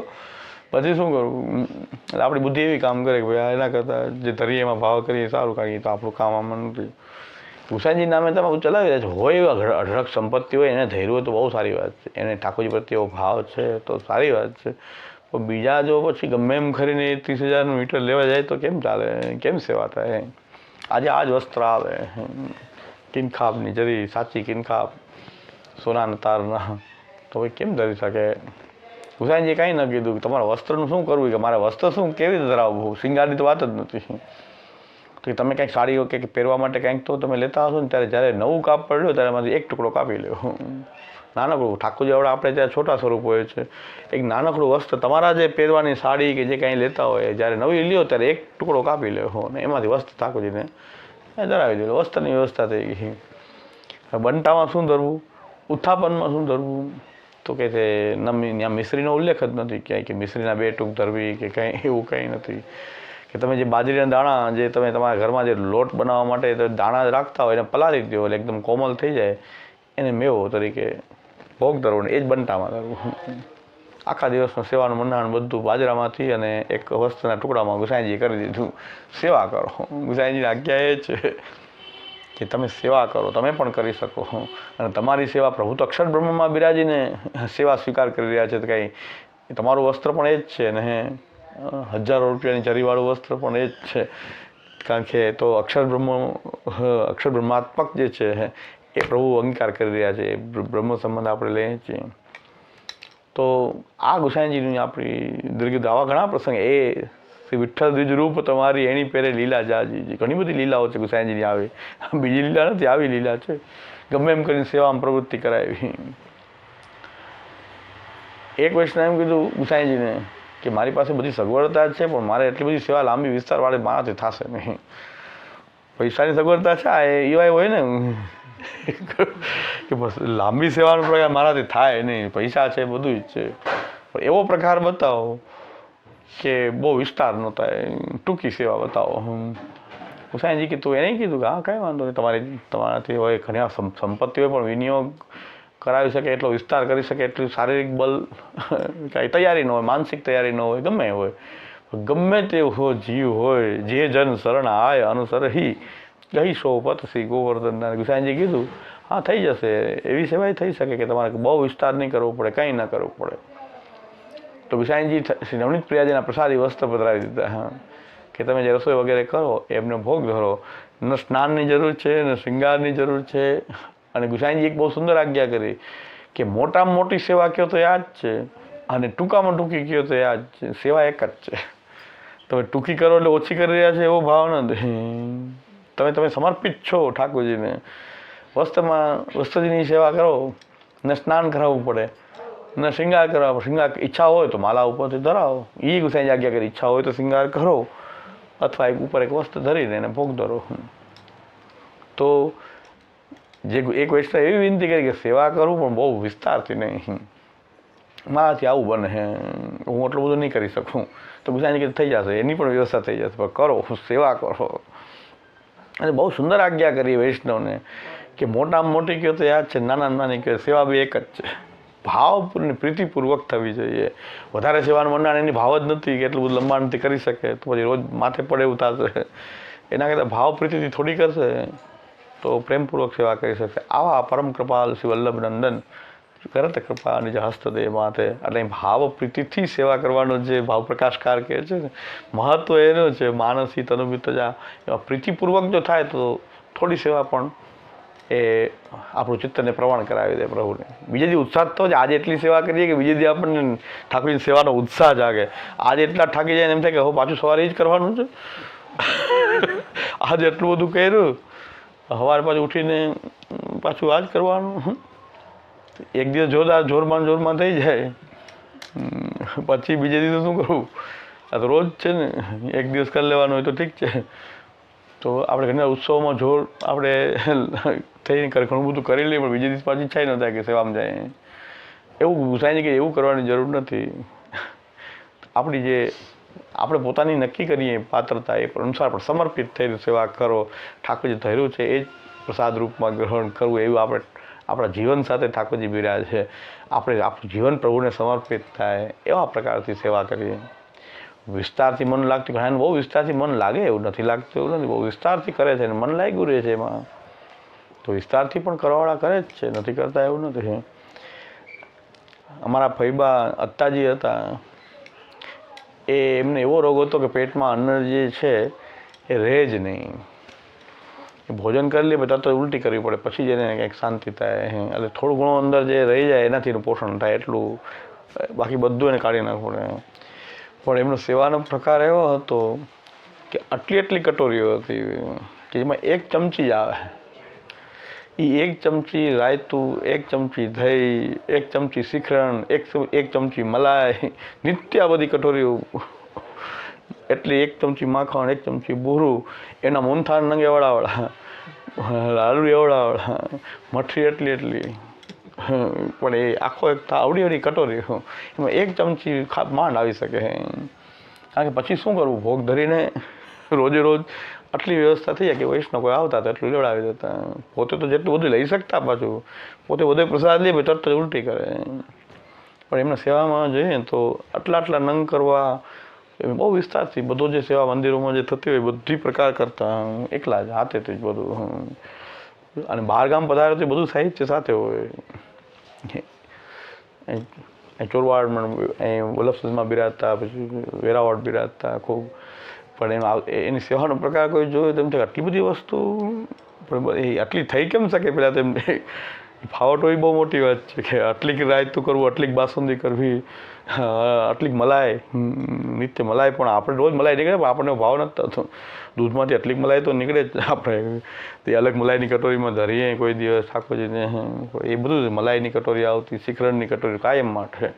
પછી શું કરવું. એટલે આપણી બુદ્ધિ એવી કામ કરે કે ભાઈ એના કરતાં જે ધરીએ એમાં ભાવ કરીએ સારું કારણ કે તો આપણું કામ આમાં નથી. હુસેનજી નામે તમે ચલાવી રહ્યા છો હોય એવા અઢળક સંપત્તિ હોય એને ધૈર્ય હોય તો બહુ સારી વાત છે. એને ઠાકોરજી પ્રત્યે એવો ભાવ છે તો સારી વાત છે. પણ બીજા જો પછી ગમે એમ ખરીને 30,000નું મીટર લેવા જાય તો કેમ ચાલે કેમ સેવા થાય. આજે આ જ વસ્ત્ર આવે કિનખાબની જરી સાચી કિનખાબ સોનાના તારના તો ભાઈ કેમ ધરી શકે. હુસેનજી કાંઈ ન કીધું કે તમારા વસ્ત્રનું શું કરવું કે મારે વસ્ત્ર શું કેવી રીતે ધરાવવું શિંગારની તો વાત જ નથી. તો તમે કંઈક સાડીઓ કંઈક પહેરવા માટે કંઈક તો તમે લેતા હશો ને ત્યારે જ્યારે નવું કાપડ લો ત્યારે એમાંથી એક ટુકડો કાપી લો નાનકડું. ઠાકોરજી આવડે આપણે ત્યાં છોટા સ્વરૂપ હોય છે એક નાનકડું વસ્ત્ર તમારા જે પહેરવાની સાડી કે જે કાંઈ લેતા હોય જ્યારે નવી લ્યો ત્યારે એક ટુકડો કાપી લો ને એમાંથી વસ્ત્ર ઠાકોરજીને ધરાવી દેલો. વસ્ત્રની વ્યવસ્થા થઈ ગઈ. બંટામાં શું ધરવું ઉત્થાપનમાં શું ધરવું તો કે છે ત્યાં મિશ્રીનો ઉલ્લેખ જ નથી ક્યાંય કે મિશ્રીના 2 ટૂંક ધરવી કે કંઈ એવું કંઈ નથી. કે તમે જે બાજરીના દાણા જે તમે તમારા ઘરમાં જે લોટ બનાવવા માટે દાણા રાખતા હોય એને પલાળી દો એટલે એકદમ કોમલ થઈ જાય એને મેવો તરીકે ભોગ ધરવો ને એ જ બંટામાં ધરવું. આખા દિવસનું સેવાનું મંડાણ બધું બાજરામાંથી અને એક વસ્ત્રના ટુકડામાં ગુસાઈજીએ કરી દીધું. સેવા કરો. ગુસાઈજીની આજ્ઞા એ છે કે તમે સેવા કરો તમે પણ કરી શકો અને તમારી સેવા પ્રભુ તો અક્ષર બ્રહ્મમાં બિરાજીને સેવા સ્વીકાર કરી રહ્યા છે તો કંઈ તમારું વસ્ત્ર પણ એ જ છે ને હજારો રૂપિયાની જરીવાળું વસ્ત્ર પણ એ જ છે કારણ કે તો અક્ષર બ્રહ્માત્મક જે છે એ પ્રભુ અંગીકાર કરી રહ્યા છે. બ્રહ્મ સંબંધ આપણે લઈએ છીએ તો આ ગુસાઈજીની આપણી દીર્ઘ આવા ઘણા પ્રસંગ એ શ્રી વિઠ્ઠલ દ્વિજરૂપ તમારી એની પેરે લીલા જાજી ઘણી બધી લીલાઓ છે ગુસાઈજીની આવે બીજી લીલા નથી આવી લીલા છે. ગમે એમ કરીને સેવામાં પ્રવૃત્તિ કરાવી. એક વૈષ્ણવ એમ કીધું ગુસાઈજીને કે મારી પાસે બધી સગવડતા છે પણ મારે એટલી બધી સેવા લાંબી વિસ્તારવાળી મારાથી થશે નહીં. પૈસાની સગવડતા છે આ એવા હોય ને કે બસ લાંબી સેવાનો પ્રકાર મારાથી થાય નહીં પૈસા છે બધું જ છે પણ એવો પ્રકાર બતાવો કે બહુ વિસ્તાર ન થાય ટૂંકી સેવા બતાવો. હુસેનજી કીધું એને કીધું કે હા કાંઈ વાંધો નહીં તમારાથી હોય ઘણી સંપત્તિ હોય પણ વિનિયોગ કરાવી શકે એટલો વિસ્તાર કરી શકે એટલું શારીરિક બળ કાંઈ તૈયારી ન હોય માનસિક તૈયારી ન હોય ગમે હોય ગમે તેવો જીવ હોય જે જન શરણ આય અનુસરહી ગઈ સો પતસી ગોવર્ધન ગુસાઈજી કીધું હા થઈ જશે એવી સેવાય થઈ શકે કે તમારે બહુ વિસ્તાર નહીં કરવો પડે કંઈ ન કરવું પડે. તો ગુસાઈજી શ્રી નવનીત પ્રિયાજીના પ્રસાદી વસ્ત્ર પધરાવી દીધા. હા કે તમે જે રસોઈ વગેરે કરો એમને ભોગ ધરો ન સ્નાનની જરૂર છે ન શૃંગારની જરૂર છે. અને ગુસાઈજી એક બહુ સુંદર આજ્ઞા કરી કે મોટામાં મોટી સેવા કહો તો આ જ છે અને ટૂંકામાં ટૂંકી કહો તો આ જ છે. સેવા એક જ છે. તમે ટૂંકી કરો એટલે ઓછી કરી રહ્યા છો એવો ભાવ નથી. તમે સમર્પિત છો ઠાકોરજીને. વસ્ત્રજીની સેવા કરો ને સ્નાન કરાવવું પડે ને શૃંગાર કરાવો. શૃંગાર ઈચ્છા હોય તો માલા ઉપરથી ધરાવો એ ગુસાઈજી આજ્ઞા કરી. ઈચ્છા હોય તો શૃંગાર કરો અથવા ઉપર એક વસ્ત્ર ધરીને એને ભોગ ધરો. તો જે એક વૈષ્ણવ એવી વિનંતી કરી કે સેવા કરું પણ બહુ વિસ્તારથી નહીં મારાથી આવું બને હું એટલું બધું નહીં કરી શકું. તો ગુસાઈજી કે થઈ જશે એની પણ વ્યવસ્થા થઈ જશે પણ કરો સેવા કરો. અને બહુ સુંદર આજ્ઞા કરી વૈષ્ણવને કે મોટામાં મોટી કહો તો યાદ છે નાનામાં નાની કહો સેવા બી એક જ છે. ભાવપૂર્ણ પ્રીતિપૂર્વક થવી જોઈએ. વધારે સેવાનું મંડાણ એની ભાવ જ નથી કે એટલું બધું લંબાણથી કરી શકે તો પછી રોજ માથે પડે એવું થશે. એના કરતાં ભાવ પ્રીતિથી થોડી કરશે તો પ્રેમપૂર્વક સેવા કરી શકશે. આવા પરમ કૃપાલ શ્રી વલ્લભનંદન કરત કૃપા નિજ હસ્તદે માથે એટલે ભાવ પ્રીતિથી સેવા કરવાનો જે ભાવ પ્રકાશકાર કહે છે ને મહત્વ એનું છે માનસી તનુમિત જા એવા પ્રીતિપૂર્વક જો થાય તો થોડી સેવા પણ એ આપણું ચિત્તને પ્રવાણ કરાવી દે પ્રભુને. બીજે દી ઉત્સાહ તો જ આજે એટલી સેવા કરીએ કે બીજે દી આપણને ઠાકોરજીની સેવાનો ઉત્સાહ જાગે. આજે એટલા થાકી જાય ને એમ થાય કે હવે પાછું સવારે એ જ કરવાનું છે. આજે એટલું બધું કર્યું, સવારે પાછું ઉઠીને પાછું આ જ કરવાનું. એક દિવસ જોરમાં થઈ જાય, પછી બીજે દિવસે શું કરવું? આ તો રોજ છે ને, એક દિવસ કરી લેવાનું હોય તો ઠીક છે. તો આપણે ઘણા ઉત્સવમાં જોર આપણે થઈને ઘણું બધું કરી લઈએ, પણ બીજે દિવસ પાછી ઈચ્છા ન થાય કે સેવામાં જાય. એવું ગુસાઈને કે એવું કરવાની જરૂર નથી. આપણી જે આપણે પોતાની નક્કી કરીએ પાત્રતા એ અનુસાર પણ સમર્પિત થઈને સેવા કરો. ઠાકોરજી ધર્યું છે એ જ પ્રસાદ રૂપમાં ગ્રહણ કરવું, એવું આપણે આપણા જીવન સાથે ઠાકોરજી બિરાજ છે. આપણે આપણું જીવન પ્રભુને સમર્પિત થાય એવા પ્રકારથી સેવા કરીએ. વિસ્તારથી મન લાગતું, ઘણાને બહુ વિસ્તારથી મન લાગે, એવું નથી લાગતું, એવું નથી. બહુ વિસ્તારથી કરે છે ને મન લાગ્યું રહે છે એમાં. તો વિસ્તારથી પણ કરવાવાળા કરે જ છે, નથી કરતા એવું નથી. અમારા ફઈબા અત્તાજી હતા, એમને એવો રોગ હતો કે પેટમાં અન્ન જે છે એ રહે જ નહીં. ભોજન કરી લે બધા તો ઉલટી કરવી પડે, પછી જ એને કંઈક શાંતિ થાય. એટલે થોડું ઘણું અંદર જે રહી જાય એનાથી પોષણ થાય એટલું, બાકી બધું એને કાઢી નાખવું પડે. પણ એમનો સેવાનો પ્રકાર એવો હતો કે આટલી કટોરીઓ હતી કે એમાં 1 ચમચી જ આવે. એ 1 ચમચી રાયતું, 1 ચમચી દહીં, 1 ચમચી શ્રીખંડ, 1 ચમચી મલાઈ, નિત્ય બધી કટોરીઓ. એટલી 1 ચમચી માખણ, 1 ચમચી બુરું, એના મોનથાળ નંગે એવડાવડા, લાડુ એવડાવડા, મઠરી એટલી. પણ એ આખો એક આવડી કટોરી, એમાં 1 ચમચી માંડ આવી શકે. કારણ કે પછી શું કરવું? ભોગ ધરીને રોજે રોજ આટલી વ્યવસ્થા થઈ જાય કે વૈષ્ણવ કોઈ આવતા તો એટલું લેવડાવી દેતા. પોતે તો જેટલું બધું લઈ શકતા, પાછું પોતે બધો પ્રસાદ લે તરત જ ઉલટી કરે. પણ એમના સેવામાં જોઈએ તો આટલા નંગ કરવા, બહુ વિસ્તારથી બધો જે સેવા મંદિરોમાં જે થતી હોય બધી પ્રકાર કરતા એકલા જ હાથેથી જ બધું. અને બહાર ગામ પધારે તો બધું સાહિત્ય સાથે હોય. ચોરવાડમાં વલ્લભસદમાં બિરાજતા, પછી વેરાવળ બિરાજતા ખૂબ. પણ એની સેવાનો પ્રકાર કોઈ જોયો તેમ થાય આટલી બધી વસ્તુ એ આટલી થઈ કેમ શકે? પહેલાં તેમને ફાવટ હોય, બહુ મોટી વાત છે કે આટલીક રાયતું કરવું, આટલીક બાસુંદી કરવી, આટલીક મલાઈ, નિત્ય મલાઈ. પણ આપણે રોજ મલાઈ નીકળે, પણ આપણને ભાવ નથી થતો. દૂધમાંથી આટલીક મલાઈ તો નીકળે જ. આપણે તે અલગ મલાઈની કટોરીમાં ધરીએ કોઈ દિવસ ઠાકોરજીને, એ બધું મલાઈની કટોરી આવતી, શ્રીખંડની કટોરી કાયમ માટે,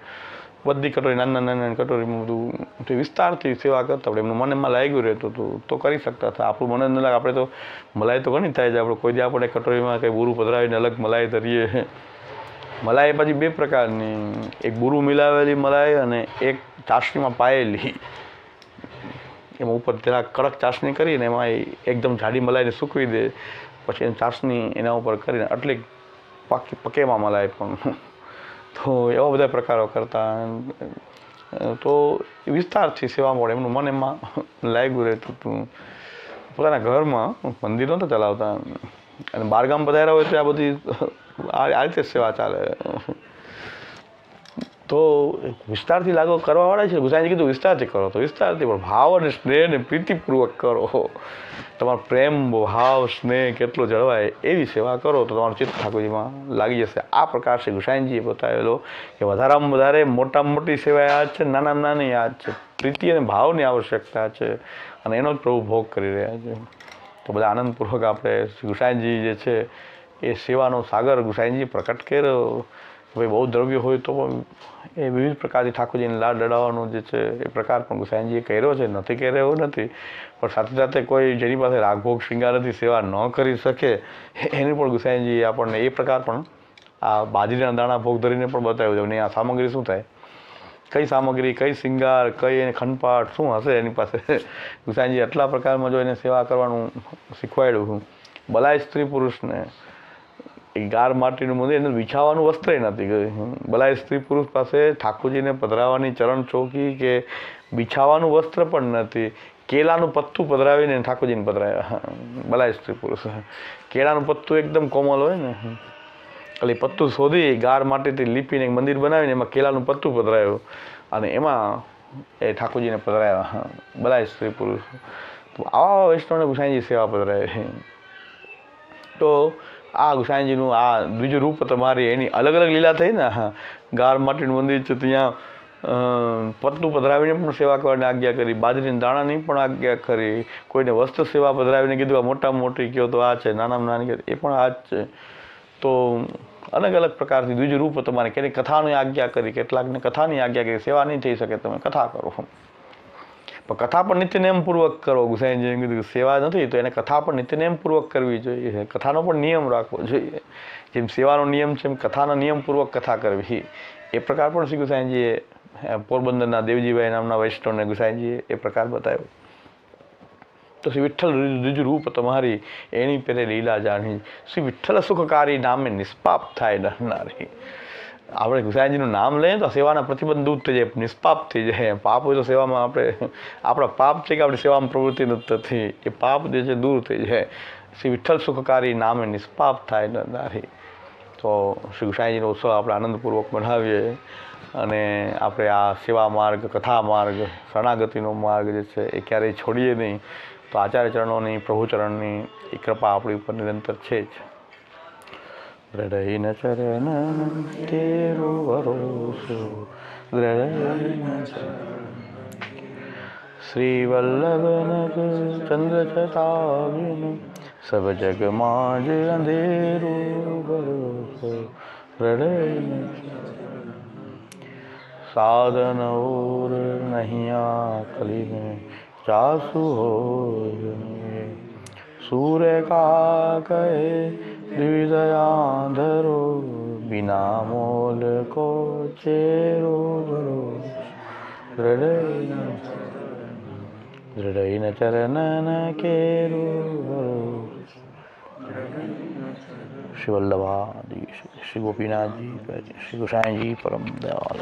બધી કટોરી નાના કટોરીમાં બધું વિસ્તારથી સેવા કરતા. આપણે એમનું મનમાં લાગ્યું રહેતું હતું તો કરી શકતા હતા. આપણું મને ન લાગે, આપણે તો મલાઈ તો ઘણી થાય છે. આપણે કોઈ દી આપણે કટોરીમાં કંઈ બુરું પધરાવીને અલગ મલાઈ ધરીએ. મલાઈ પછી 2 પ્રકારની, એક બુરું મિલાવેલી મલાઈ અને એક ચાસણીમાં પાયેલી. એમાં ઉપર જરાક કડક ચાસણી કરીને એમાં એકદમ જાડી મલાઈને સૂકવી દે, પછી એની ચાસણી એના ઉપર કરીને આટલી પકેમાં મલાઈ પણ. તો એવા બધા પ્રકારો કરતા. તો વિસ્તારથી સેવા મળે, એમનું મન એમાં લાગ્યું રહેતું હતું. પોતાના ઘરમાં મંદિર નહોતા ચલાવતા, અને બહારગામ પધાર્યા હોય તો આ બધી આ રીતે સેવા ચાલે. તો વિસ્તારથી લાગુ કરવાવાળા છે. ગુસાઈજી કીધું વિસ્તારથી કરો, તો વિસ્તારથી, પણ ભાવ અને સ્નેહ ને પ્રીતિપૂર્વક કરો. તમારો પ્રેમ, ભાવ, સ્નેહ કેટલો જળવાય એવી સેવા કરો તો તમારું ચિત્ત ઠાકોરજીમાં લાગી જશે. આ પ્રકાર શ્રી ગુસાઈજીએ બતાવેલો કે વધારામાં વધારે મોટામાં મોટી સેવા આ જ છે, નાનામાં નાની આ જ છે. પ્રીતિ અને ભાવની આવશ્યકતા છે, અને એનો જ પ્રભુ ભોગ કરી રહ્યા છે. તો બધા આનંદપૂર્વક આપણે ગુસાઈજી જે છે એ સેવાનો સાગર ગુસાઈજી પ્રકટ કર્યો. ભાઈ બહુ દ્રવ્ય હોય તો પણ એ વિવિધ પ્રકારથી ઠાકોરજીને લાડ લડાવવાનો જે છે એ પ્રકાર પણ ગુસાઈજીએ કર્યો છે, નથી કર્યો એવું નથી. પણ સાથે સાથે કોઈ જેની પાસે રાગભોગ શૃંગારથી સેવા ન કરી શકે એની પણ ગુસાઈજીએ આપણને એ પ્રકાર પણ આ બાજરીના દાણા ભોગ ધરીને પણ બતાવ્યું છે. અને આ સામગ્રી શું થાય, કઈ સામગ્રી, કઈ શિંગાર, કઈ એને ખંડપાટ શું હશે એની પાસે. ગુસાઈજી આટલા પ્રકારમાં જો એને સેવા કરવાનું શીખવાડ્યું. બલાય સ્ત્રી પુરુષને ગાર માટીનું મંદિર, એને બિછાવાનું વસ્ત્ર નથી. બલાય સ્ત્રી પુરુષ પાસે ઠાકોરજીને પધરાવવાની ચરણ ચોકી કે બિછાવાનું વસ્ત્ર પણ નથી. કેળાનું પત્તું પધરાવીને ઠાકોરજીને પધરાવ્યા. બલાય સ્ત્રી પુરુષ કેળાનું પત્તું એકદમ કોમલ હોય ને, એટલે પત્તું શોધી ગાર માટીથી લીપીને એક મંદિર બનાવીને એમાં કેળાનું પત્તું પધરાવ્યું, અને એમાં એ ઠાકોરજીને પધરાવ્યા. બલાય સ્ત્રી પુરુષ. તો આવા વૈષ્ણવને ગુસાઈજી સેવા પધરાવી. તો આ ગુસાઈજીનું આ બીજું રૂપ તમારી એની અલગ અલગ લીલા થઈ ને. હા, ગાર માટીનું મંદિર છે ત્યાં પતલું પધરાવીને પણ સેવા કરવાની આજ્ઞા કરી, બાજરીના દાણાની પણ આજ્ઞા કરી, કોઈને વસ્ત્ર સેવા પધરાવીને કીધું આ મોટામાં મોટી કહો તો આ છે, નાનામાં નાની એ પણ આ જ છે. તો અલગ અલગ પ્રકારથી દ્વિજ રૂપ તમારે કેની કથાની આજ્ઞા કરી, કેટલાકને કથાની આજ્ઞા કરી, સેવા નહીં થઈ શકે તમે કથા કરો, પણ કથા પણ નિત્યનેમપૂર્વક કરો. ગુસાઈજીએ કીધું સેવા નથી તો એને કથા પણ નિત્યનેમપૂર્વક કરવી જોઈએ, કથાનો પણ નિયમ રાખવો જોઈએ. જેમ સેવાનો નિયમ છે એમ કથાનો નિયમપૂર્વક કથા કરવી, એ પ્રકાર પણ શ્રી ગુસાઈજીએ પોરબંદરના દેવજીભાઈ નામના વૈષ્ણવને ગુસાઈજીએ એ પ્રકાર બતાવ્યો. તો શ્રી વિઠ્ઠલ દ્વિજ રૂપ તમારી એની પેરે લીલા જાણી, શ્રી વિઠ્ઠલ સુખકારી નામે નિષ્પાપ થાય ડરનારી. આપણે ગુસાઈજીનું નામ લઈએ તો સેવાના પ્રતિબંધ દૂર થઈ જાય, નિષ્પાપ થઈ જાય. પાપ હોય તો સેવામાં આપણા પાપ છે કે આપણી સેવામાં પ્રવૃત્તિ નથી થતી, એ પાપ જે છે દૂર થઈ જાય. શ્રી વિઠ્ઠલ સુખકારી નામે નિષ્પાપ થાય ડરનારી. તો શ્રી ગુસાઈજીનો ઉત્સવ આપણે આનંદપૂર્વક મનાવીએ અને આપણે આ સેવા માર્ગ, કથા માર્ગ, શરણાગતિનો માર્ગ જે છે એ ક્યારેય છોડીએ નહીં. તો આચાર્ય ચરણોની, પ્રભુચરણની એ કૃપા આપણી ઉપર નિરંતર છે જ. દ્રઢૈન ચરણ તેરો ભરોસો, શ્રી વલ્લભ ચંદ્ર ચતાવિન, સબ જગ માં જ અંધેરો ભરોસો. દ્રઢૈન साधन और नहीं आकली में चासु हो, सूर्य का कहे द्विदया धरो, बिना मोल को चेरो भरो. दृढ़ चरणन केरो भरो. श्री वल्लभादि श्री गोपीनाथ जी, श्री गोसाई जी परम दयाल।